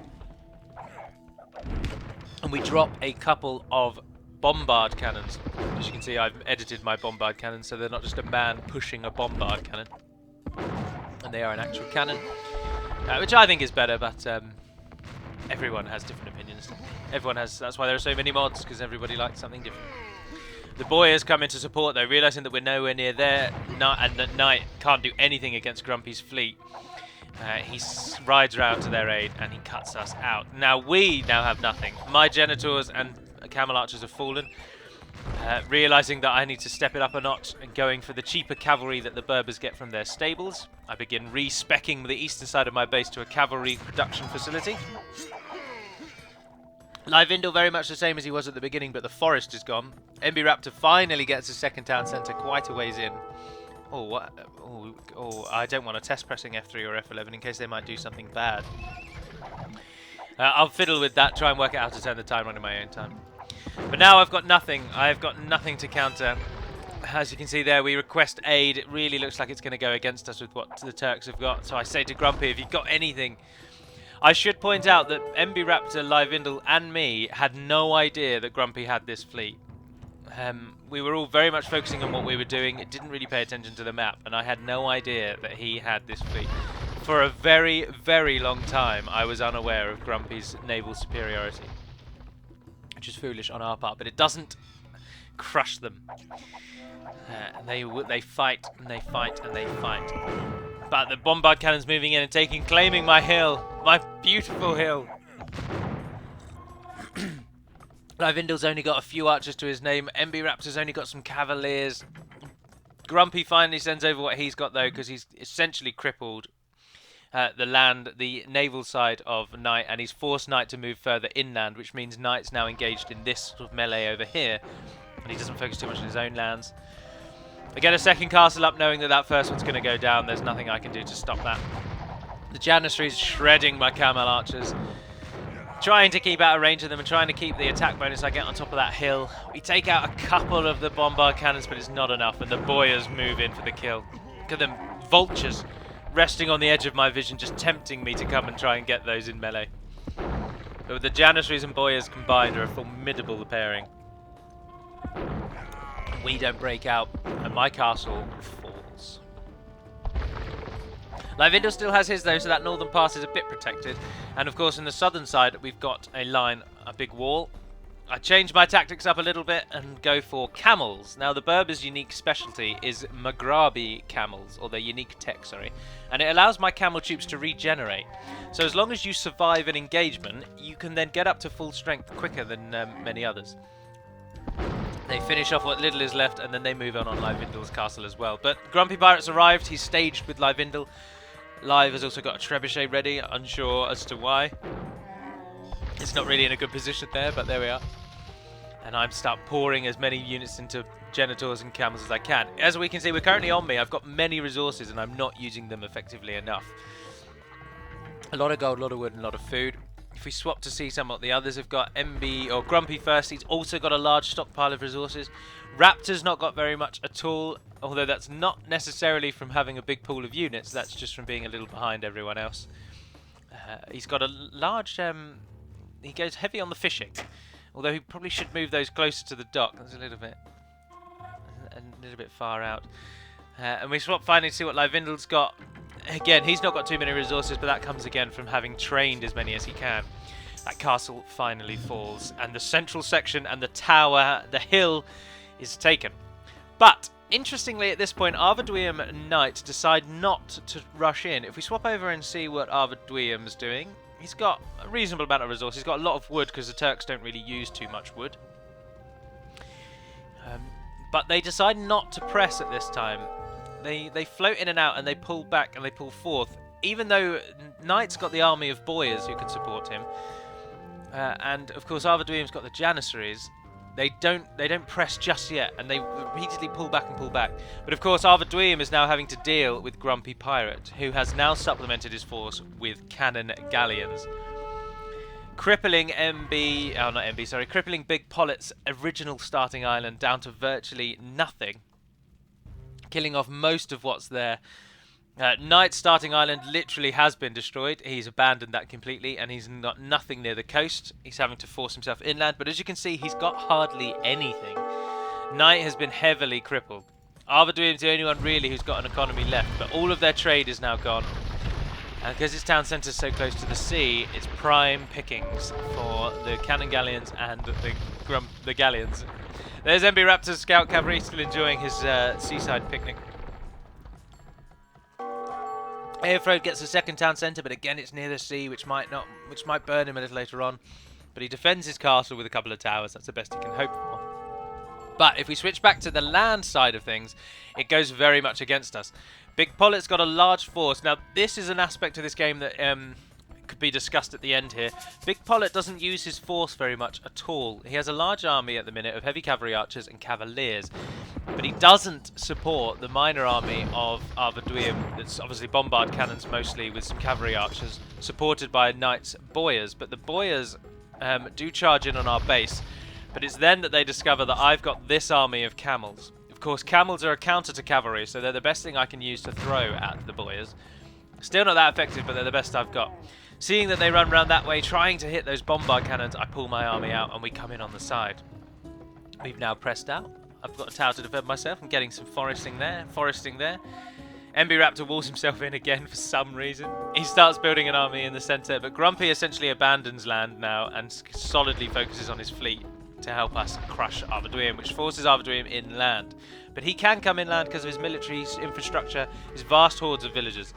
Speaker 1: And we drop a couple of bombard cannons. As you can see, I've edited my bombard cannons so they're not just a man pushing a bombard cannon. And they are an actual cannon. Which I think is better, but everyone has different opinions. Everyone has, that's why there are so many mods, because everybody likes something different. The Boyars come in to support though, realising that we're nowhere near there, and that Knight can't do anything against Grumpy's fleet. He rides round to their aid and he cuts us out. Now we now have nothing. My Genitors and Camel Archers have fallen. Realising that I need to step it up a notch and going for the cheaper cavalry that the Berbers get from their stables, I begin re-speccing the eastern side of my base to a cavalry production facility. Leivindel very much the same as he was at the beginning, but the forest is gone. MB Raptor finally gets a second town centre quite a ways in. Oh, what? Oh, I don't want to test pressing F3 or F11 in case they might do something bad. I'll fiddle with that, try and work out how to turn the timer on in my own time. But now I've got nothing. I've got nothing to counter. As you can see there, we request aid. It really looks like it's going to go against us with what the Turks have got. So I say to Grumpy, if you've got anything... I should point out that MB Raptor, Leivindel and me had no idea that Grumpy had this fleet. We were all very much focusing on what we were doing. It didn't really pay attention to the map, and I had no idea that he had this fleet. For a very, very long time, I was unaware of Grumpy's naval superiority. Which is foolish on our part, but it doesn't crush them. They fight, and they fight, and they fight. But the bombard cannon's moving in and claiming my hill. My beautiful hill. Leivindel's only got a few archers to his name. MB Raptor's only got some cavaliers. Grumpy finally sends over what he's got though, because he's essentially crippled the naval side of Knight, and he's forced Knight to move further inland, which means Knight's now engaged in this sort of melee over here, and he doesn't focus too much on his own lands. I get a second castle up knowing that that first one's going to go down. There's nothing I can do to stop that. The Janissary's shredding my Camel Archers. Trying to keep out of range of them and trying to keep the attack bonus I get on top of that hill. We take out a couple of the bombard cannons, but it's not enough, and the Boyars move in for the kill. Look at them, vultures. resting on the edge of my vision, just tempting me to come and try and get those in melee. But the Janissaries and Boyars combined are a formidable pairing. We don't break out, and my castle falls. Lyvindel still has his though, so that northern pass is a bit protected. And of course, in the southern side, we've got a line, a big wall. I changed my tactics up a little bit and go for camels. Now, the Berbers' unique specialty is Maghrabi camels, or their unique tech, sorry. And it allows my camel troops to regenerate. So as long as you survive an engagement, you can then get up to full strength quicker than many others. They finish off what little is left, and then they move on Lyvindel's castle as well. But Grumpy Pirate's arrived. He's staged with Lyvindel. Live has also got a trebuchet ready, unsure as to why. It's not really in a good position there, but there we are. And I'm start pouring as many units into Genitors and Camels as I can. As we can see, we're currently on me. I've got many resources, and I'm not using them effectively enough. A lot of gold, a lot of wood, and a lot of food. If we swap to see some what the others have got, MB or Grumpy first, he's also got a large stockpile of resources. Raptor's not got very much at all, although that's not necessarily from having a big pool of units, that's just from being a little behind everyone else. He's got a large, he goes heavy on the fishing, although he probably should move those closer to the dock. That's a little bit far out. And we swap finally to see what Lyvindel's got. Again, he's not got too many resources, but that comes again from having trained as many as he can. That castle finally falls, and the central section and the tower, the hill, is taken. But, interestingly, at this point, Arvidwium and Knight decide not to rush in. If we swap over and see what Arvidwium's doing, he's got a reasonable amount of resources. He's got a lot of wood, because the Turks don't really use too much wood. But they decide not to press at this time. They float in and out, and they pull back and they pull forth. Even though Knight's got the army of Boyars who can support him, and of course Arvidwium's got the Janissaries, they don't press just yet, and they repeatedly pull back and pull back. But of course Arvidwium is now having to deal with Grumpy Pirate, who has now supplemented his force with cannon galleons, crippling crippling Big Pollett's original starting island down to virtually nothing, killing off most of what's there. Knight's starting island literally has been destroyed. He's abandoned that completely, and he's got nothing near the coast. He's having to force himself inland, but as you can see, he's got hardly anything. Knight has been heavily crippled. Arvidwium's the only one really who's got an economy left, but all of their trade is now gone. And because its town centre is so close to the sea, it's prime pickings for the cannon galleons and the galleons. There's MB Raptor's scout cavalry still enjoying his seaside picnic. Airfrode gets a second town centre, but again it's near the sea, which might burn him a little later on. But he defends his castle with a couple of towers. That's the best he can hope for. But if we switch back to the land side of things, it goes very much against us. Big Pollett's got a large force. Now, this is an aspect of this game that could be discussed at the end here. Big Pollett doesn't use his force very much at all. He has a large army at the minute of heavy cavalry archers and cavaliers, but he doesn't support the minor army of Arvidwium. That's obviously bombard cannons mostly, with some cavalry archers, supported by Knight's Boyars. But the Boyars do charge in on our base, but it's then that they discover that I've got this army of camels. Of course, camels are a counter to cavalry, so they're the best thing I can use to throw at the Boyars. Still not that effective, but they're the best I've got. Seeing that they run around that way, trying to hit those bombard cannons, I pull my army out and we come in on the side. We've now pressed out. I've got a tower to defend myself. I'm getting some foresting there. MB Raptor walls himself in again for some reason. He starts building an army in the centre, but Grumpy essentially abandons land now and solidly focuses on his fleet to help us crush Arvidwium, which forces Arvidwium inland. But he can come inland because of his military infrastructure, his vast hordes of villagers.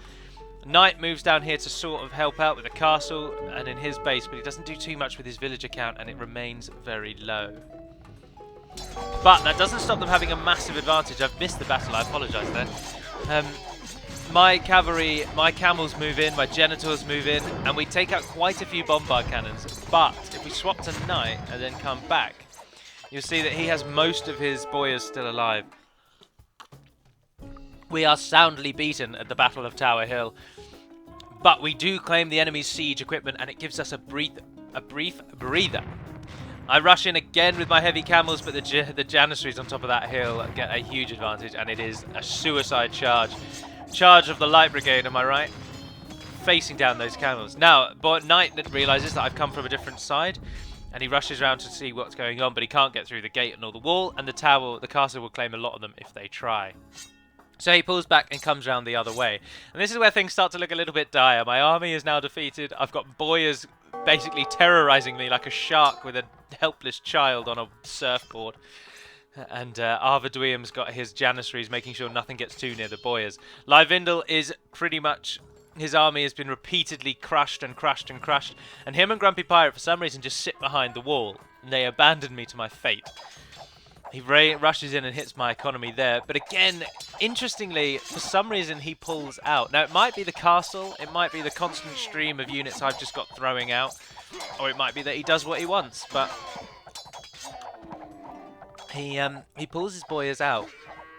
Speaker 1: Knight moves down here to sort of help out with the castle and in his base, but he doesn't do too much with his villager count, and it remains very low. But that doesn't stop them having a massive advantage. I've missed the battle, I apologise there. My cavalry, my camels move in, my Genitors move in, and we take out quite a few bombard cannons. But if we swap to Knight and then come back, you'll see that he has most of his Boyars still alive. We are soundly beaten at the Battle of Tower Hill, but we do claim the enemy's siege equipment, and it gives us a brief breather. I rush in again with my heavy camels, but the Janissaries on top of that hill get a huge advantage, and it is a suicide charge Charge of the Light Brigade, am I right? Facing down those camels. Now, Knight realizes that I've come from a different side, and he rushes around to see what's going on, but he can't get through the gate nor the wall, and the castle will claim a lot of them if they try. So he pulls back and comes round the other way. And this is where things start to look a little bit dire. My army is now defeated. I've got boyars basically terrorizing me like a shark with a helpless child on a surfboard. And Arvaduim's got his janissaries making sure nothing gets too near the boyars. Livindel is pretty much... His army has been repeatedly crushed and crushed and crushed. And him and Grumpy Pirate, for some reason, just sit behind the wall. And they abandon me to my fate. He rushes in and hits my economy there. But again, interestingly, for some reason, he pulls out. Now, it might be the castle. It might be the constant stream of units I've just got throwing out. Or it might be that he does what he wants. But he pulls his boyars out.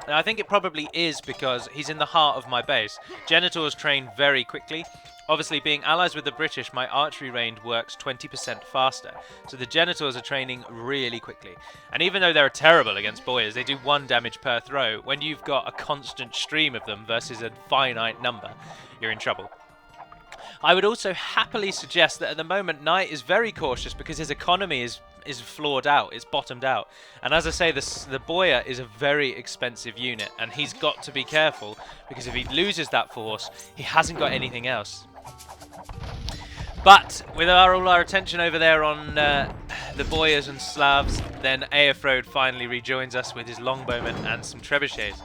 Speaker 1: And I think it probably is because he's in the heart of my base. Genitors train very quickly. Obviously, being allies with the British, my archery range works 20% faster. So the Genitors are training really quickly. And even though they're terrible against boyars, they do 1 damage per throw. When you've got a constant stream of them versus a finite number, you're in trouble. I would also happily suggest that at the moment, Knight is very cautious because his economy is floored out, it's bottomed out. And as I say, the boyar is a very expensive unit, and he's got to be careful because if he loses that force, he hasn't got anything else. But with all our attention over there on the boyars and Slavs, then Aelfrode finally rejoins us with his longbowmen and some trebuchets.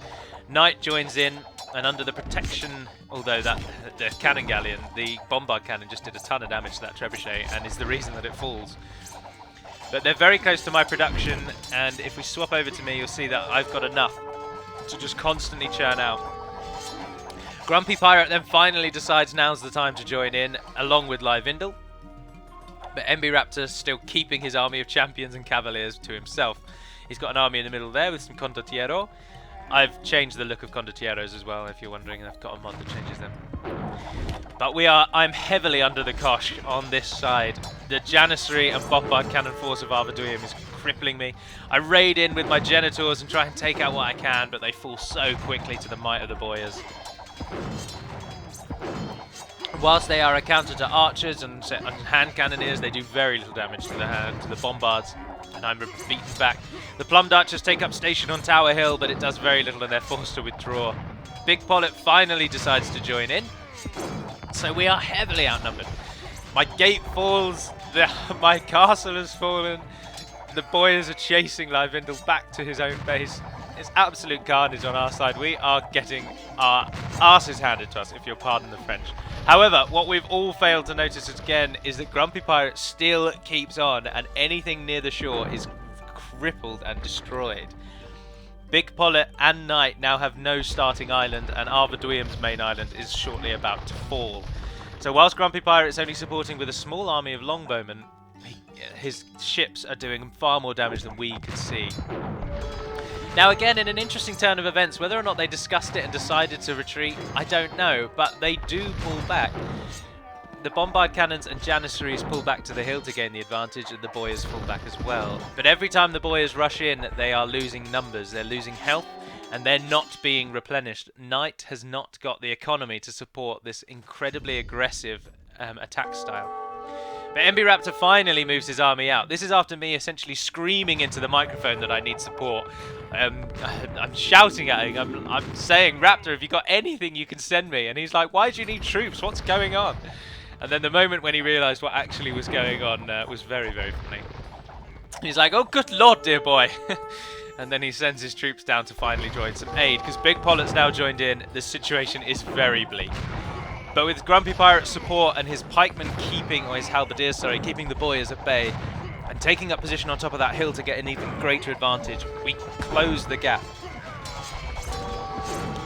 Speaker 1: Knight joins in, and under the protection, although the cannon galleon, the bombard cannon just did a ton of damage to that trebuchet and is the reason that it falls. But they're very close to my production, and if we swap over to me, you'll see that I've got enough to just constantly churn out. Grumpy Pirate then finally decides now's the time to join in, along with Livindel. But Raptor still keeping his army of champions and cavaliers to himself. He's got an army in the middle there with some condottiero. I've changed the look of condottieros as well, if you're wondering. I've got a mod that changes them. But I'm heavily under the cosh on this side. The Janissary and bombard cannon force of Arvaduim is crippling me. I raid in with my Genitors and try and take out what I can, but they fall so quickly to the might of the boyars. Whilst they are a counter to archers and hand cannoneers, they do very little damage to the bombards, and I'm beaten back. The plumbed archers take up station on Tower Hill, but it does very little and they're forced to withdraw. Big Pollet finally decides to join in, so we are heavily outnumbered. My gate falls, my castle has fallen, the boyars are chasing Livindel back to his own base. It's absolute carnage on our side. We are getting our asses handed to us, if you'll pardon the French. However, what we've all failed to notice again is that Grumpy Pirate still keeps on, and anything near the shore is crippled and destroyed. Big Pollet and Knight now have no starting island, and Arvaduim's main island is shortly about to fall. So whilst Grumpy Pirate is only supporting with a small army of longbowmen, his ships are doing far more damage than we could see. Now again, in an interesting turn of events, whether or not they discussed it and decided to retreat, I don't know, but they do pull back. The bombard cannons and janissaries pull back to the hill to gain the advantage, and the boyars fall back as well. But every time the boyars rush in, they are losing numbers, they're losing health, and they're not being replenished. Knight has not got the economy to support this incredibly aggressive attack style. But Raptor finally moves his army out. This is after me essentially screaming into the microphone that I need support. I'm shouting at him. I'm saying, Raptor, have you got anything you can send me? And he's like, why do you need troops? What's going on? And then the moment when he realised what actually was going on was very, very funny. He's like, oh, good lord, dear boy. And then he sends his troops down to finally join some aid. Because Big Pollet's now joined in, the situation is very bleak. But with Grumpy Pirate's support and his pikemen his halberdiers, keeping the boyars at bay and taking up position on top of that hill to get an even greater advantage, we close the gap.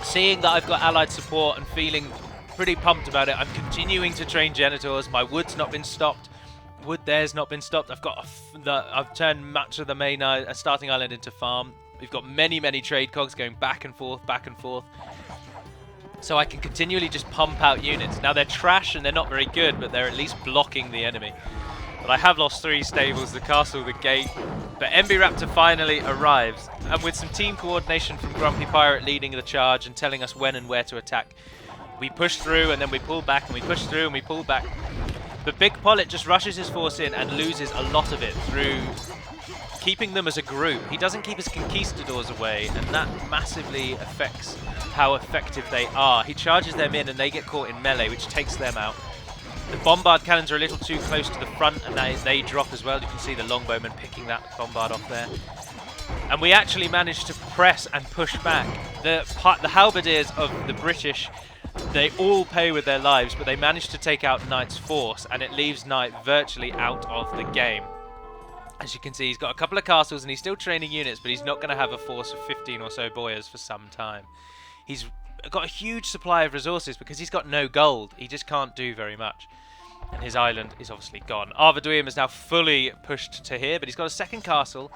Speaker 1: Seeing that I've got allied support and feeling pretty pumped about it, I'm continuing to train Genitors. My wood's not been stopped. Wood there's not been stopped. I've turned much of the main starting island into farm. We've got many, many trade cogs going back and forth, back and forth. So I can continually just pump out units. Now they're trash and they're not very good, but they're at least blocking the enemy. But I have lost 3 stables, the castle, the gate. But MB Raptor finally arrives, and with some team coordination from Grumpy Pirate leading the charge and telling us when and where to attack, we push through and then we pull back and we push through and we pull back. But Big Pollet just rushes his force in and loses a lot of it through keeping them as a group. He doesn't keep his conquistadors away, and that massively affects how effective they are. He charges them in and they get caught in melee, which takes them out. The bombard cannons are a little too close to the front and they drop as well. You can see the longbowmen picking that bombard off there. And we actually managed to press and push back. The halberdiers of the British, they all pay with their lives, but they managed to take out Knight's force, and it leaves Knight virtually out of the game. As you can see, he's got a couple of castles and he's still training units, but he's not going to have a force of 15 or so boyars for some time. He's got a huge supply of resources because he's got no gold. He just can't do very much. And his island is obviously gone. Arvaduim is now fully pushed to here, but he's got a second castle.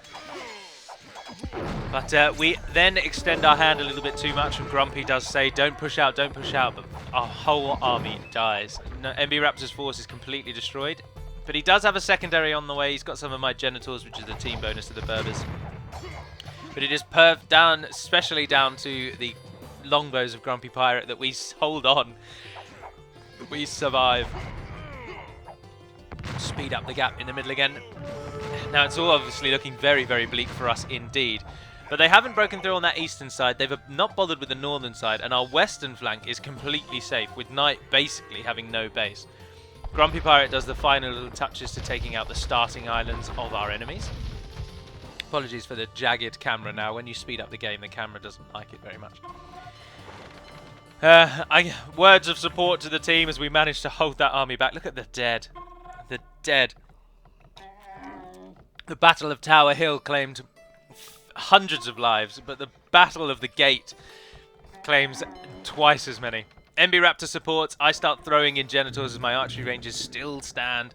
Speaker 1: But we then extend our hand a little bit too much, and Grumpy does say, don't push out, but our whole army dies. MB Raptor's force is completely destroyed. But he does have a secondary on the way. He's got some of my genitals, which is the team bonus to the Berbers. But it is perved down, especially down to the longbows of Grumpy Pirate, that we hold on. We survive. Speed up the gap in the middle again. Now it's all obviously looking very, very bleak for us indeed. But they haven't broken through on that eastern side. They've not bothered with the northern side. And our western flank is completely safe, with Knight basically having no base. Grumpy Pirate does the final little touches to taking out the starting islands of our enemies. Apologies for the jagged camera now. When you speed up the game, the camera doesn't like it very much. Words of support to the team as we manage to hold that army back. Look at the dead. The dead. The Battle of Tower Hill claimed hundreds of lives, but the Battle of the Gate claims twice as many. MB Raptor supports. I start throwing in genitals as my archery ranges still stand.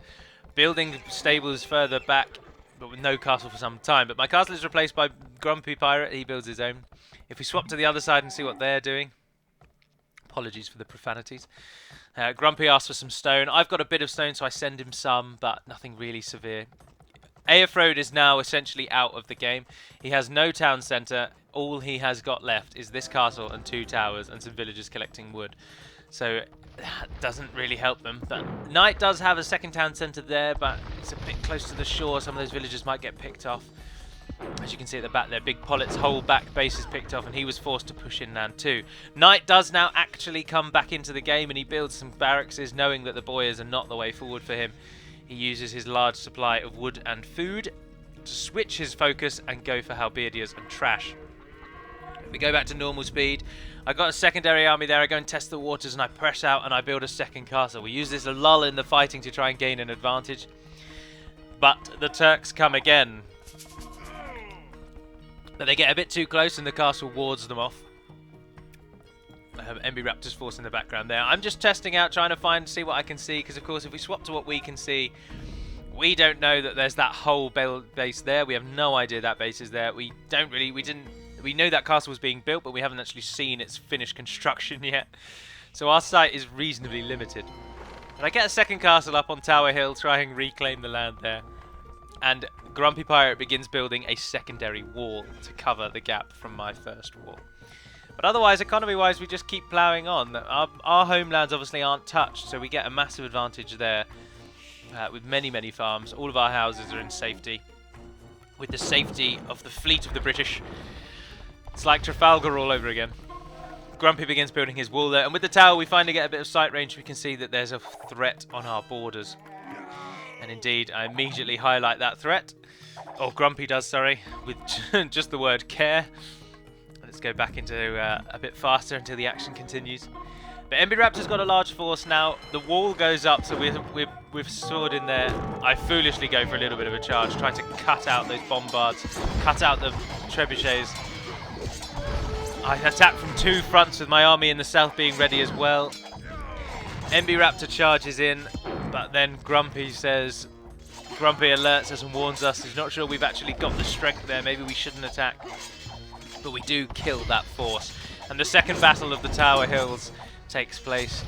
Speaker 1: Building stables further back, but with no castle for some time. But my castle is replaced by Grumpy Pirate. He builds his own. If we swap to the other side and see what they're doing. Apologies for the profanities. Grumpy asks for some stone. I've got a bit of stone, so I send him some, but nothing really severe. Aelfrode is now essentially out of the game. He has no town centre. All he has got left is this castle and 2 towers and some villagers collecting wood. So that doesn't really help them. But Knight does have a second town centre there, but it's a bit close to the shore. Some of those villagers might get picked off. As you can see at the back there, Big Pollet's whole back base is picked off and he was forced to push inland too. Knight does now actually come back into the game and he builds some barracks, knowing that the boyars are not the way forward for him. He uses his large supply of wood and food to switch his focus and go for halberdiers and trash. We go back to normal speed. I got a secondary army there. I go and test the waters and I press out and I build a second castle. We use this lull in the fighting to try and gain an advantage. But the Turks come again. But they get a bit too close and the castle wards them off. I have MB Raptor's force in the background there. I'm just testing out, trying to see what I can see, because of course if we swap to what we can see, we don't know that there's that whole base there. We have no idea that base is there. We know that castle was being built, but we haven't actually seen its finished construction yet. So our sight is reasonably limited. But I get a second castle up on Tower Hill, try and reclaim the land there. And Grumpy Pirate begins building a secondary wall to cover the gap from my first wall. But otherwise, economy-wise, we just keep ploughing on. Our homelands obviously aren't touched, so we get a massive advantage there with many, many farms. All of our houses are in safety. With the safety of the fleet of the British. It's like Trafalgar all over again. Grumpy begins building his wall there, and with the tower we finally get a bit of sight range. We can see that there's a threat on our borders. And indeed, I immediately highlight that threat. Or Grumpy does, sorry, with just the word care. Let's go back into a bit faster until the action continues. But MB Raptor's got a large force now. The wall goes up, so we've sword in there. I foolishly go for a little bit of a charge, trying to cut out those bombards, cut out the trebuchets. I attack from 2 fronts with my army in the south being ready as well. MB Raptor charges in, but then Grumpy alerts us and warns us. He's not sure we've actually got the strength there. Maybe we shouldn't attack. But we do kill that force. And the second battle of the Tower Hills takes place.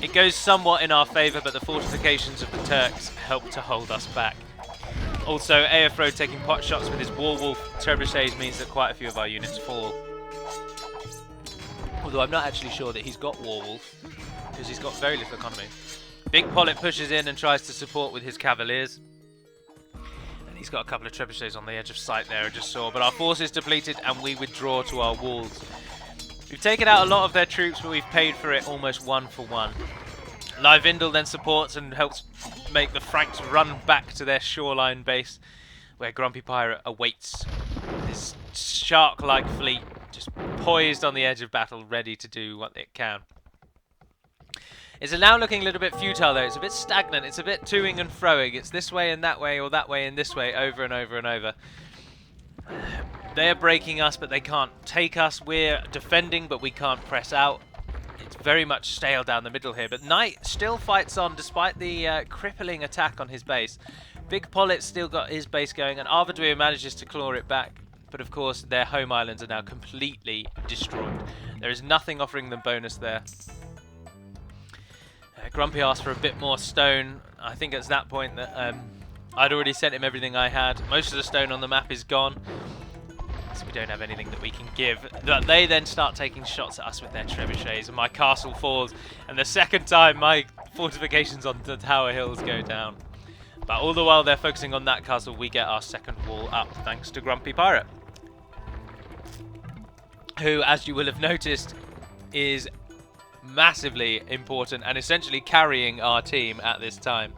Speaker 1: It goes somewhat in our favour, but the fortifications of the Turks help to hold us back. Also, Aerfrode taking pot shots with his Warwolf trebuchets means that quite a few of our units fall. Although I'm not actually sure that he's got Warwolf, because he's got very little economy. Big Pollet pushes in and tries to support with his Cavaliers. And he's got a couple of trebuchets on the edge of sight there, I just saw. But our force is depleted and we withdraw to our walls. We've taken out a lot of their troops, but we've paid for it almost 1-for-1. Livindel then supports and helps make the Franks run back to their shoreline base, where Grumpy Pirate awaits this shark-like fleet, just poised on the edge of battle, ready to do what it can. It's now looking a little bit futile though. It's a bit stagnant. It's a bit toing and froing. It's this way and that way, or that way and this way, over and over and over. They're breaking us, but they can't take us. We're defending, but we can't press out. It's very much stale down the middle here. But Knight still fights on despite the crippling attack on his base. Big Pollet's still got his base going, and Arvaduir manages to claw it back. But of course, their home islands are now completely destroyed. There is nothing offering them bonus there. Grumpy asked for a bit more stone. I think it's that point that I'd already sent him everything I had. Most of the stone on the map is gone, so we don't have anything that we can give. But they then start taking shots at us with their trebuchets, and my castle falls. And the second time, my fortifications on the tower hills go down. But all the while they're focusing on that castle, we get our second wall up, thanks to Grumpy Pirate, who, as you will have noticed, is massively important and essentially carrying our team at this time.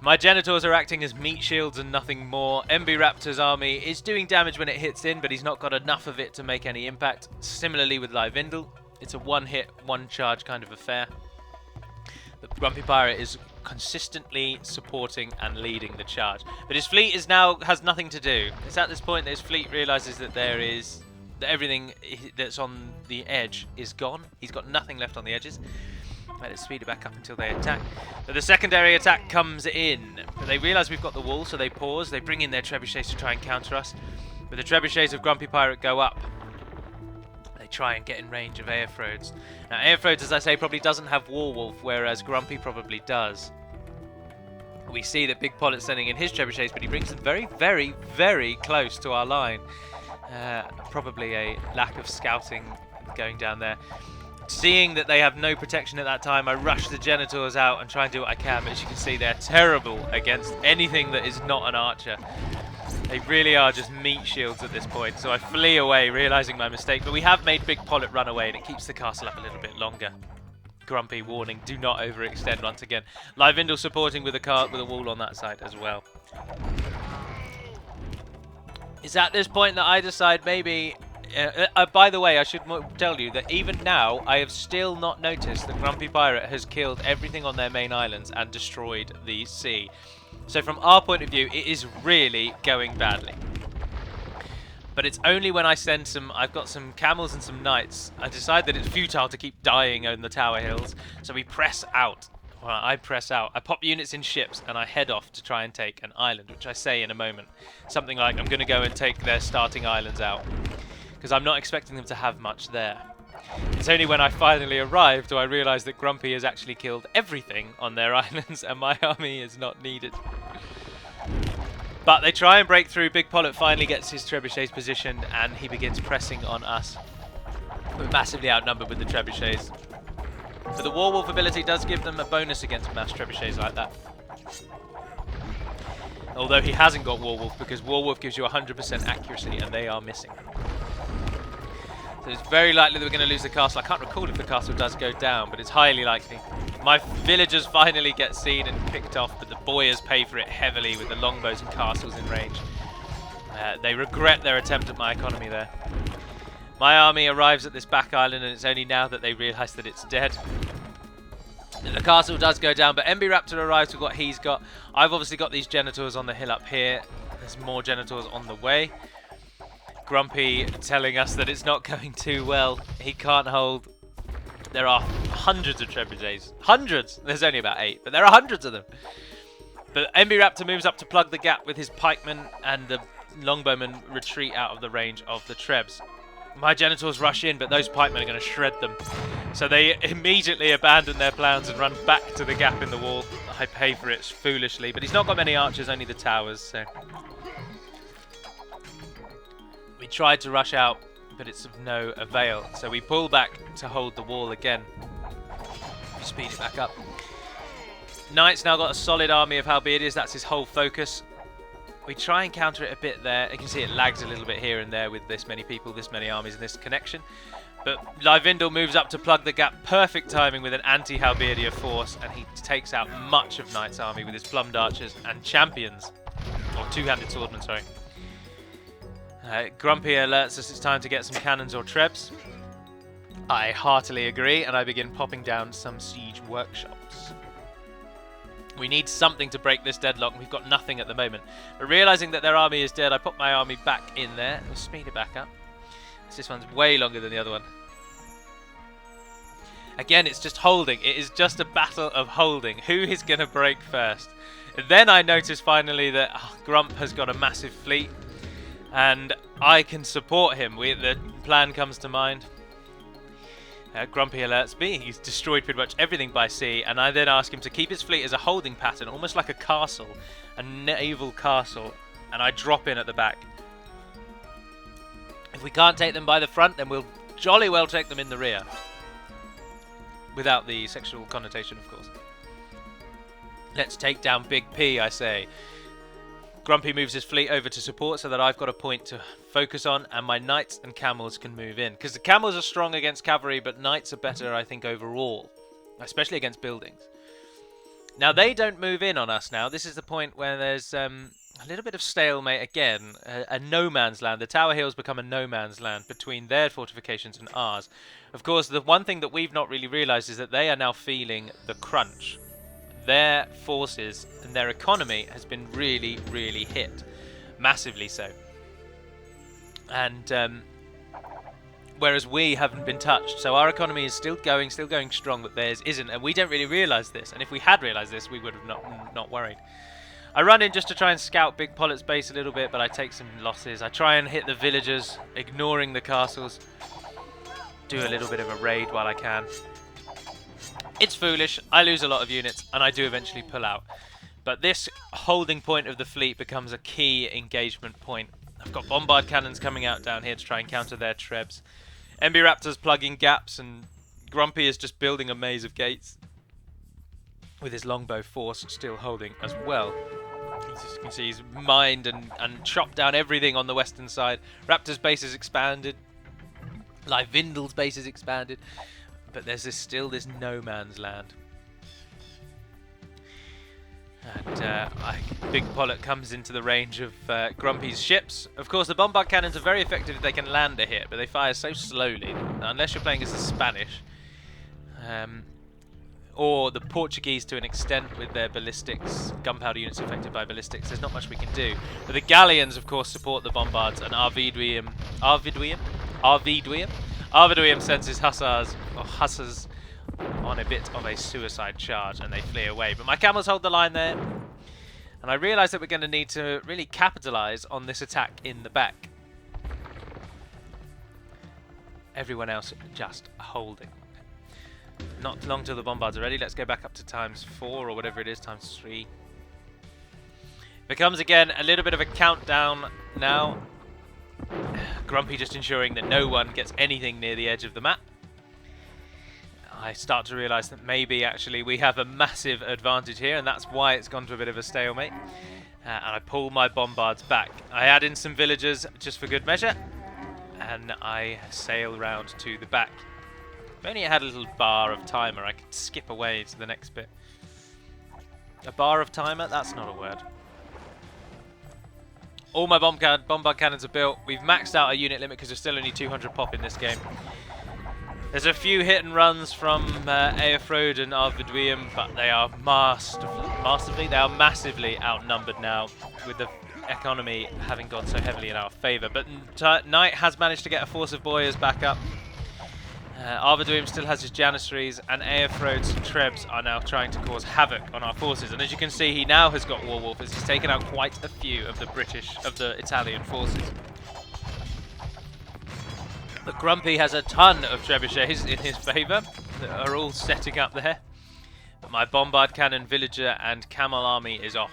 Speaker 1: My Genitors are acting as meat shields and nothing more. Raptor's army is doing damage when it hits in, but he's not got enough of it to make any impact. Similarly with Livindel, it's a one-hit, one-charge kind of affair. But Grumpy Pirate is consistently supporting and leading the charge. But his fleet has nothing to do. It's at this point that his fleet realizes that that everything that's on the edge is gone. He's got nothing left on the edges. Let's speed it back up until they attack. But the secondary attack comes in. But they realise we've got the wall, so they pause. They bring in their trebuchets to try and counter us. But the trebuchets of Grumpy Pirate go up. They try and get in range of Aerfrodes. Now Aerfrodes, as I say, probably doesn't have Warwolf, whereas Grumpy probably does. We see that Big Pollet's sending in his trebuchets, but he brings them very, very, very close to our line. Probably a lack of scouting going down there. Seeing that they have no protection at that time, I rush the Genitors out and try and do what I can, but as you can see, they're terrible against anything that is not an archer. They really are just meat shields at this point, so I flee away, realising my mistake, but we have made Big Pollet run away, and it keeps the castle up a little bit longer. Grumpy warning, do not overextend once again. Livindel supporting with a wall on that side as well. It's at this point that I decide maybe... by the way, I should tell you that even now, I have still not noticed that Grumpy Pirate has killed everything on their main islands and destroyed the sea. So from our point of view, it is really going badly. But it's only when I send I've got some camels and some knights, I decide that it's futile to keep dying on the tower hills. So we press out. Well, I press out. I pop units in ships and I head off to try and take an island, which I say in a moment. Something like, I'm going to go and take their starting islands out, because I'm not expecting them to have much there. It's only when I finally arrive do I realise that Grumpy has actually killed everything on their islands and my army is not needed. But they try and break through. Big Pollet finally gets his trebuchets positioned and he begins pressing on us. We're massively outnumbered with the trebuchets. But the Warwolf ability does give them a bonus against mass trebuchets like that. Although he hasn't got Warwolf, because Warwolf gives you 100% accuracy and they are missing. So it's very likely that we're going to lose the castle. I can't recall if the castle does go down, but it's highly likely. My villagers finally get seen and picked off, but the boyars pay for it heavily with the longbows and castles in range. They regret their attempt at my economy there. My army arrives at this back island, and it's only now that they realise that it's dead. The castle does go down, but Raptor arrives with what he's got. I've obviously got these Genitors on the hill up here. There's more Genitors on the way. Grumpy telling us that it's not going too well. He can't hold. There are hundreds of trebuchets. Hundreds! There's only about 8, but there are hundreds of them. But Raptor moves up to plug the gap with his pikemen, and the longbowmen retreat out of the range of the trebs. My Genitors rush in, but those pikemen are going to shred them. So they immediately abandon their plans and run back to the gap in the wall. I pay for it foolishly, but he's not got many archers, only the towers, so... We tried to rush out, but it's of no avail. So we pull back to hold the wall again. Speed it back up. Knight's now got a solid army of halberdiers, that's his whole focus. We try and counter it a bit there. You can see it lags a little bit here and there with this many people, this many armies and this connection. But Livindel moves up to plug the gap. Perfect timing with an anti-halberdier force, and he takes out much of Knight's army with his plumbed archers and champions. Or two-handed swordsmen, sorry. Grumpy alerts us it's time to get some cannons or trebs. I heartily agree, and I begin popping down some siege workshops. We need something to break this deadlock, and we've got nothing at the moment. But realising that their army is dead, I put my army back in there. We'll speed it back up. This one's way longer than the other one. Again, it's just holding. It is just a battle of holding. Who is going to break first? And then I notice finally that Grump has got a massive fleet, and I can support him. The plan comes to mind. Grumpy alerts me. He's destroyed pretty much everything by sea, and I then ask him to keep his fleet as a holding pattern, almost like a castle, a naval castle, and I drop in at the back. If we can't take them by the front, then we'll jolly well take them in the rear. Without the sexual connotation, of course. Let's take down Big P, I say. Grumpy moves his fleet over to support so that I've got a point to focus on, and my knights and camels can move in. Because the camels are strong against cavalry, but knights are better, I think, overall. Especially against buildings. Now, they don't move in on us now. This is the point where there's a little bit of stalemate again. A no man's land. The Tower Hills become a no man's land between their fortifications and ours. Of course, the one thing that we've not really realised is that they are now feeling the crunch. Their forces and their economy has been really, really hit. Massively so. And whereas we haven't been touched. So our economy is still going strong, but theirs isn't. And we don't really realise this. And if we had realised this, we would have not worried. I run in just to try and scout Big Pollett's base a little bit, but I take some losses. I try and hit the villagers, ignoring the castles. Do a little bit of a raid while I can. It's foolish, I lose a lot of units, and I do eventually pull out. But this holding point of the fleet becomes a key engagement point. I've got bombard cannons coming out down here to try and counter their trebs. MB Raptor's plugging gaps, and Grumpy is just building a maze of gates. With his longbow force still holding as well. As you can see, he's mined and chopped down everything on the western side. Raptor's base is expanded. Livindel's base is expanded. But there's still this no man's land. And Big Pollett comes into the range of Grumpy's ships. Of course, the bombard cannons are very effective if they can land a hit, but they fire so slowly, unless you're playing as the Spanish. Or the Portuguese to an extent with their ballistics, gunpowder units affected by ballistics. There's not much we can do. But the Galleons, of course, support the bombards, and Arviduium sends his hussars on a bit of a suicide charge, and they flee away. But my camels hold the line there, and I realise that we're going to need to really capitalise on this attack in the back. Everyone else just holding. Not long till the bombards are ready. Let's go back up to ×4 or whatever it is, ×3. Becomes again a little bit of a countdown now. Grumpy just ensuring that no one gets anything near the edge of the map. I start to realise that maybe actually we have a massive advantage here, and that's why it's gone to a bit of a stalemate. And I pull my bombards back. I add in some villagers just for good measure, and I sail round to the back. If only it had a little bar of timer, I could skip away to the next bit. A bar of timer? That's not a word. All my bombard cannons are built. We've maxed out our unit limit because there's still only 200 pop in this game. There's a few hit and runs from Aelfrode and Arviduium, but they are massively outnumbered now, with the economy having gone so heavily in our favour. But Knight has managed to get a force of boyars back up. Arviduium still has his Janissaries, and Aelfrode's Trebs are now trying to cause havoc on our forces. And as you can see, he now has got Warwolfers. He's taken out quite a few of the Italian forces. But Grumpy has a ton of trebuchets in his favour. that are all setting up there. But my bombard cannon, villager, and camel army is off.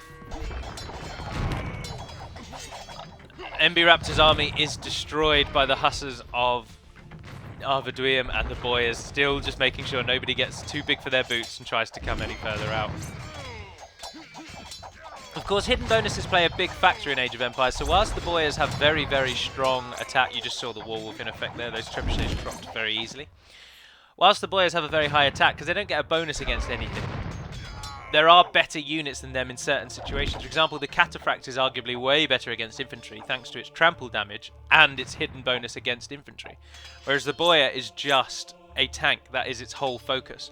Speaker 1: MB Raptor's army is destroyed by the hussars of Arvaduim, and the boy is still just making sure nobody gets too big for their boots and tries to come any further out. Of course, hidden bonuses play a big factor in Age of Empires, so whilst the boyers have very, very strong attack, you just saw the Warwolf in effect there, those trebuchets dropped very easily. Whilst the boyers have a very high attack, because they don't get a bonus against anything, there are better units than them in certain situations. For example, the Cataphract is arguably way better against infantry, thanks to its trample damage and its hidden bonus against infantry. Whereas the boyar is just a tank, that is its whole focus.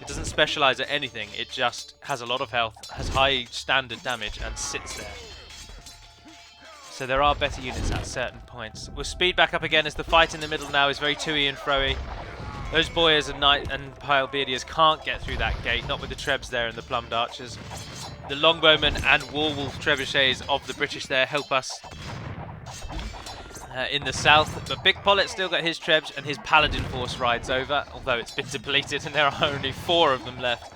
Speaker 1: It doesn't specialise at anything, it just has a lot of health, has high standard damage, and sits there. So there are better units at certain points. We'll speed back up again as the fight in the middle now is very to-y and fro-y. Those boyars and Pile-Beardiers can't get through that gate, not with the Trebs there and the Plumbed Archers. The Longbowmen and Warwolf trebuchets of the British there help us in the south, but Big Pollet still got his Trebs and his Paladin force rides over, although it's been depleted and there are only 4 of them left.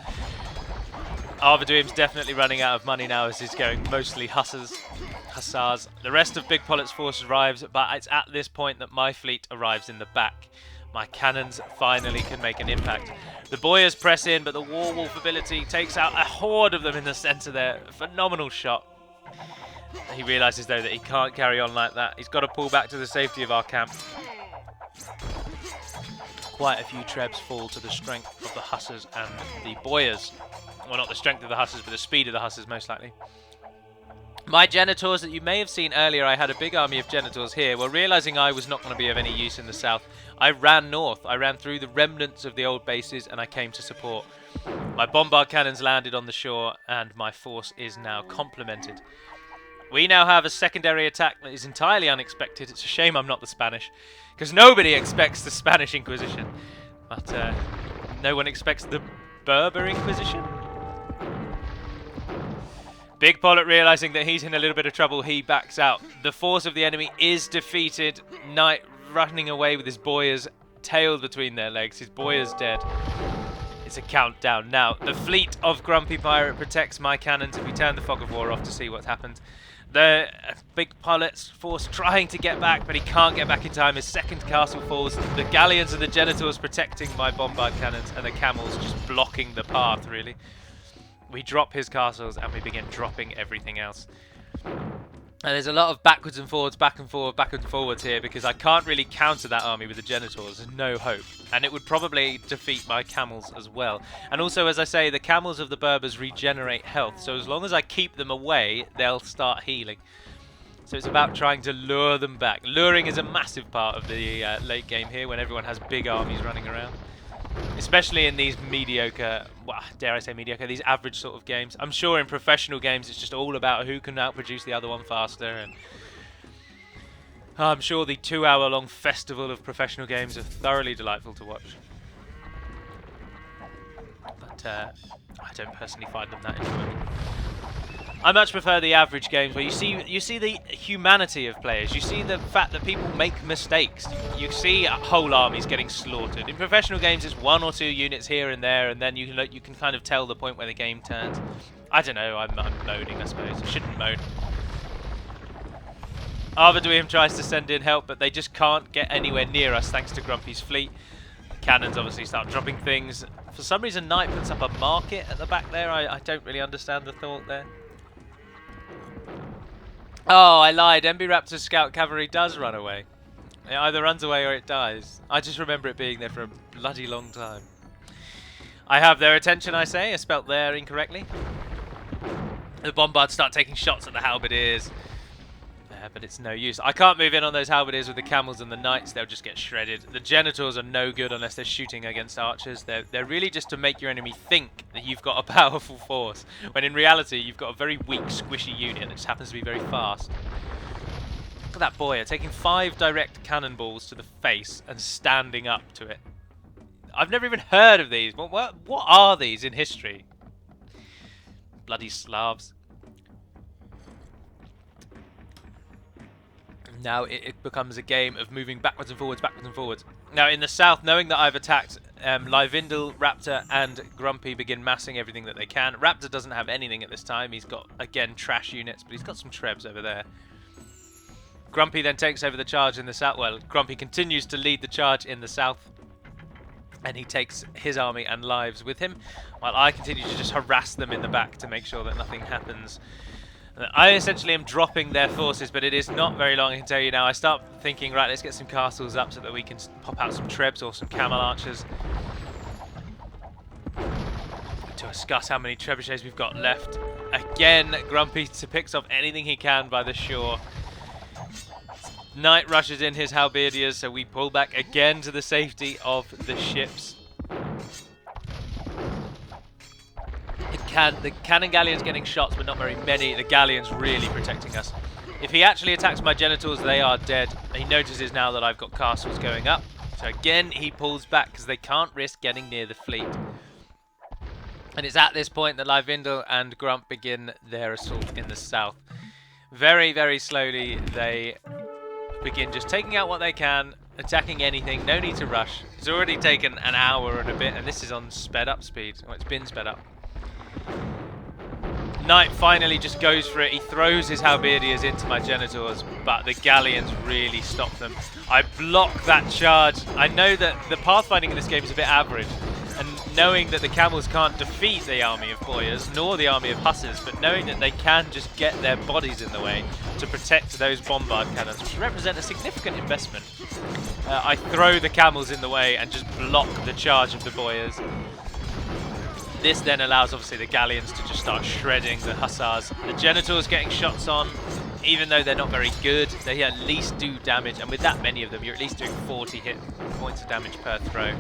Speaker 1: Arvaduim's definitely running out of money now as he's going mostly hussars. The rest of Big Pollet's force arrives, but it's at this point that my fleet arrives in the back. My cannons finally can make an impact. The boyars press in, but the Warwolf ability takes out a horde of them in the centre there. A phenomenal shot. He realises though that he can't carry on like that. He's got to pull back to the safety of our camp. Quite a few Trebs fall to the strength of the hussars and the boyars. Well, not the strength of the hussars, but the speed of the hussars most likely. My Genitors that you may have seen earlier, I had a big army of Genitors here. Well, realising I was not going to be of any use in the south, I ran north. I ran through the remnants of the old bases and I came to support. My bombard cannons landed on the shore and my force is now complemented. We now have a secondary attack that is entirely unexpected. It's a shame I'm not the Spanish, because nobody expects the Spanish Inquisition. But no one expects the Berber Inquisition. Big Pollet realising that he's in a little bit of trouble, he backs out. The force of the enemy is defeated. Knight running away with his boyars tail between their legs. His boyar's dead. It's a countdown now. The fleet of Grumpy Pirate protects my cannons if we turn the Fog of War off to see what's happened. The Big Pollet's force trying to get back, but he can't get back in time. His second castle falls. The galleons and the Genitors protecting my bombard cannons, and the camels just blocking the path, really. We drop his castles and we begin dropping everything else. And there's a lot of backwards and forwards, backwards and forwards here, because I can't really counter that army with the Genitors. There's no hope. And it would probably defeat my camels as well. And also, as I say, the camels of the Berbers regenerate health. So as long as I keep them away, they'll start healing. So it's about trying to lure them back. Luring is a massive part of the late game here, when everyone has big armies running around. Especially in these mediocre, well, dare I say mediocre, these average sort of games. I'm sure in professional games it's just all about who can outproduce the other one faster. And I'm sure the 2-hour-long festival of professional games are thoroughly delightful to watch. But I don't personally find them that enjoyable. I much prefer the average games where you see the humanity of players. You see the fact that people make mistakes. You see whole armies getting slaughtered. In professional games, it's 1 or 2 units here and there, and then you can kind of tell the point where the game turns. I don't know. I'm moaning, I suppose. I shouldn't moan. Arvaduim tries to send in help, but they just can't get anywhere near us thanks to Grumpy's fleet. Cannons obviously start dropping things. For some reason, Knight puts up a market at the back there. I don't really understand the thought there. Oh, I lied. MB Raptor's Scout Cavalry does run away. It either runs away or it dies. I just remember it being there for a bloody long time. I have their attention, I say. I spelt there incorrectly. The Bombards start taking shots at the Halberdiers. But it's no use. I can't move in on those Halberdiers with the Camels and the Knights. They'll just get shredded. The Genitors are no good unless they're shooting against archers. They're really just to make your enemy think that you've got a powerful force, when in reality you've got a very weak, squishy unit that just happens to be very fast. Look at that boyar taking 5 direct cannonballs to the face and standing up to it. I've never even heard of these. What are these in history? Bloody Slavs. Now it becomes a game of moving backwards and forwards, backwards and forwards. Now in the south, knowing that I've attacked Livindel, Raptor, and Grumpy begin massing everything that they can. Raptor doesn't have anything at this time. He's got, again, trash units, but he's got some Trebs over there. Grumpy then takes over the charge in the south. Well, Grumpy continues to lead the charge in the south, and he takes his army and lives with him, while I continue to just harass them in the back to make sure that nothing happens. I essentially am dropping their forces, but it is not very long, I can tell you now. I start thinking, right, let's get some castles up so that we can pop out some Trebs or some Camel Archers to discuss how many Trebuchets we've got left. Again, Grumpy picks off anything he can by the shore. Knight rushes in his halberdiers, so we pull back again to the safety of the ships. The cannon galleons getting shots, but not very many. The galleons really protecting us. If he actually attacks my genitals, they are dead. He notices now that I've got castles going up. So again, he pulls back because they can't risk getting near the fleet. And it's at this point that Livindel and Grump begin their assault in the south. Very, very slowly, they begin just taking out what they can, attacking anything. No need to rush. It's already taken an hour and a bit, and this is on sped up speed. Well, it's been sped up. Knight finally just goes for it. He throws his halberdiers into my genitals, but the galleons really stop them. I block that charge. I know that the pathfinding in this game is a bit average, and knowing that the camels can't defeat the army of boyars, nor the army of hussars, but knowing that they can just get their bodies in the way to protect those bombard cannons, which represent a significant investment. I throw the camels in the way and just block the charge of the boyars. This then allows, obviously, the galleons to just start shredding the hussars. The genitals getting shots on, even though they're not very good, they at least do damage, and with that many of them, you're at least doing 40 hit points of damage per throw.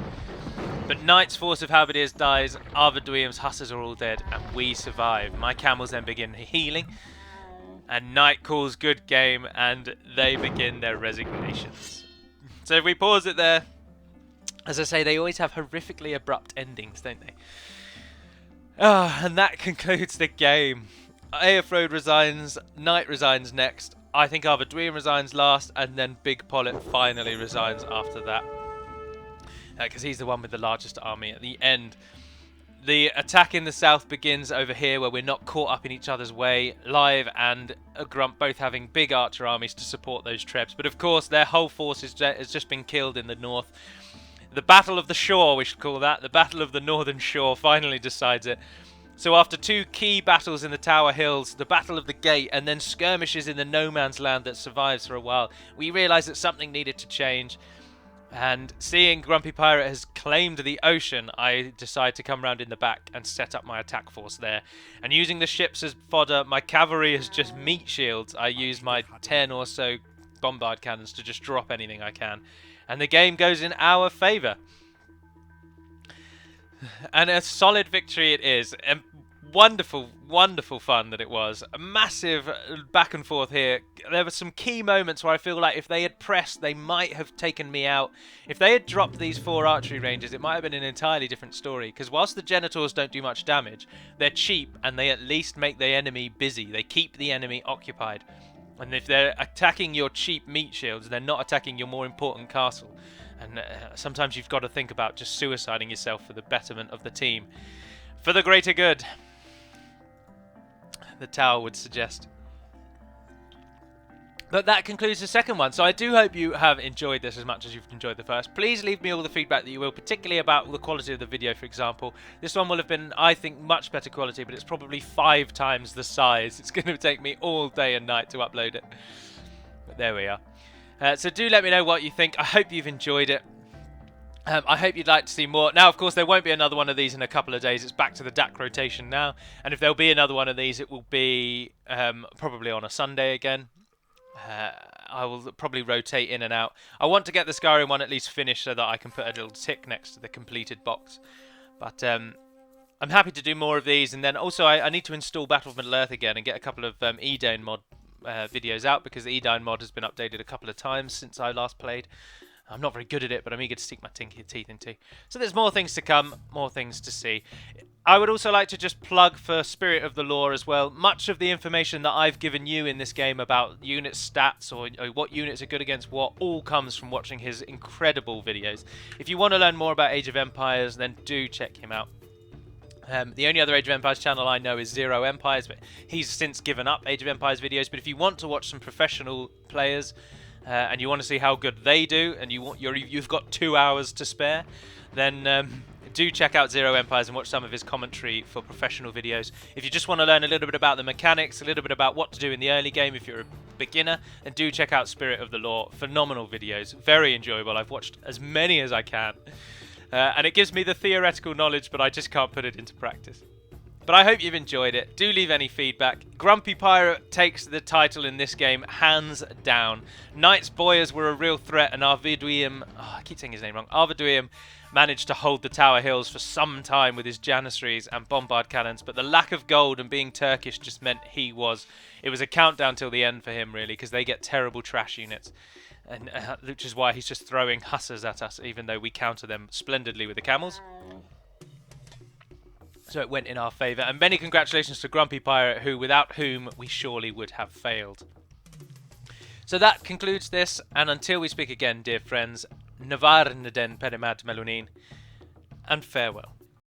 Speaker 1: But Knight's force of halberdiers dies, Arvaduim's hussars are all dead, and we survive. My camels then begin healing, and Knight calls good game, and they begin their resignations. So if we pause it there, as I say, they always have horrifically abrupt endings, don't they? And that concludes the game. Aelfrode resigns, Knight resigns next. I think Arvaduim resigns last, and then Big Pollet finally resigns after that. Because he's the one with the largest army at the end. The attack in the south begins over here, where we're not caught up in each other's way. Live and Grump both having big archer armies to support those Trebs. But of course, their whole force has just been killed in the north. The Battle of the Shore, we should call that. The Battle of the Northern Shore finally decides it. So after two key battles in the Tower Hills, the Battle of the Gate, and then skirmishes in the no man's land that survives for a while, we realised that something needed to change. And seeing Grumpy Pirate has claimed the ocean, I decide to come round in the back and set up my attack force there. And using the ships as fodder, my cavalry as just meat shields, I use my 10 or so bombard cannons to just drop anything I can. And the game goes in our favour. And a solid victory it is. And wonderful, wonderful fun that it was. A massive back and forth here. There were some key moments where I feel like if they had pressed, they might have taken me out. If they had dropped these 4 archery ranges, it might have been an entirely different story. Because whilst the genitors don't do much damage, they're cheap and they at least make the enemy busy. They keep the enemy occupied. And if they're attacking your cheap meat shields, they're not attacking your more important castle. And sometimes you've got to think about just suiciding yourself for the betterment of the team. For the greater good, the tower would suggest. But that concludes the second one. So I do hope you have enjoyed this as much as you've enjoyed the first. Please leave me all the feedback that you will, particularly about the quality of the video, for example. This one will have been, I think, much better quality, but it's probably 5 times the size. It's going to take me all day and night to upload it. But there we are. So do let me know what you think. I hope you've enjoyed it. I hope you'd like to see more. Now, of course, there won't be another one of these in a couple of days. It's back to the DAC rotation now. And if there'll be another one of these, it will be probably on a Sunday again. I will probably rotate in and out. I want to get the Skyrim one at least finished so that I can put a little tick next to the completed box. But I'm happy to do more of these. And then also I need to install Battle of Middle-earth again and get a couple of Edain mod videos out, because the Edain mod has been updated a couple of times since I last played. I'm not very good at it, but I'm eager to stick my teeth into. So there's more things to come, more things to see. I would also like to just plug for Spirit of the Lore as well. Much of the information that I've given you in this game about unit stats or what units are good against what all comes from watching his incredible videos. If you want to learn more about Age of Empires, then do check him out. The only other Age of Empires channel I know is Zero Empires, but he's since given up Age of Empires videos. But if you want to watch some professional players and you want to see how good they do, and you've got 2 hours to spare, then do check out Zero Empires and watch some of his commentary for professional videos. If you just want to learn a little bit about the mechanics, a little bit about what to do in the early game if you're a beginner, then do check out Spirit of the Lore. Phenomenal videos, very enjoyable. I've watched as many as I can. And it gives me the theoretical knowledge, but I just can't put it into practice. But I hope you've enjoyed it. Do leave any feedback. Grumpy Pirate takes the title in this game, hands down. Knight's Boyars were a real threat, and Arviduim, I keep saying his name wrong, Arviduim managed to hold the Tower Hills for some time with his Janissaries and bombard cannons, but the lack of gold and being Turkish just meant it was a countdown till the end for him, really, because they get terrible trash units. And which is why he's just throwing hussars at us, even though we counter them splendidly with the camels. So it went in our favour. And many congratulations to Grumpy Pirate, without whom we surely would have failed. So that concludes this, and until we speak again, dear friends, Navarneden Pedimad Melunin, and farewell.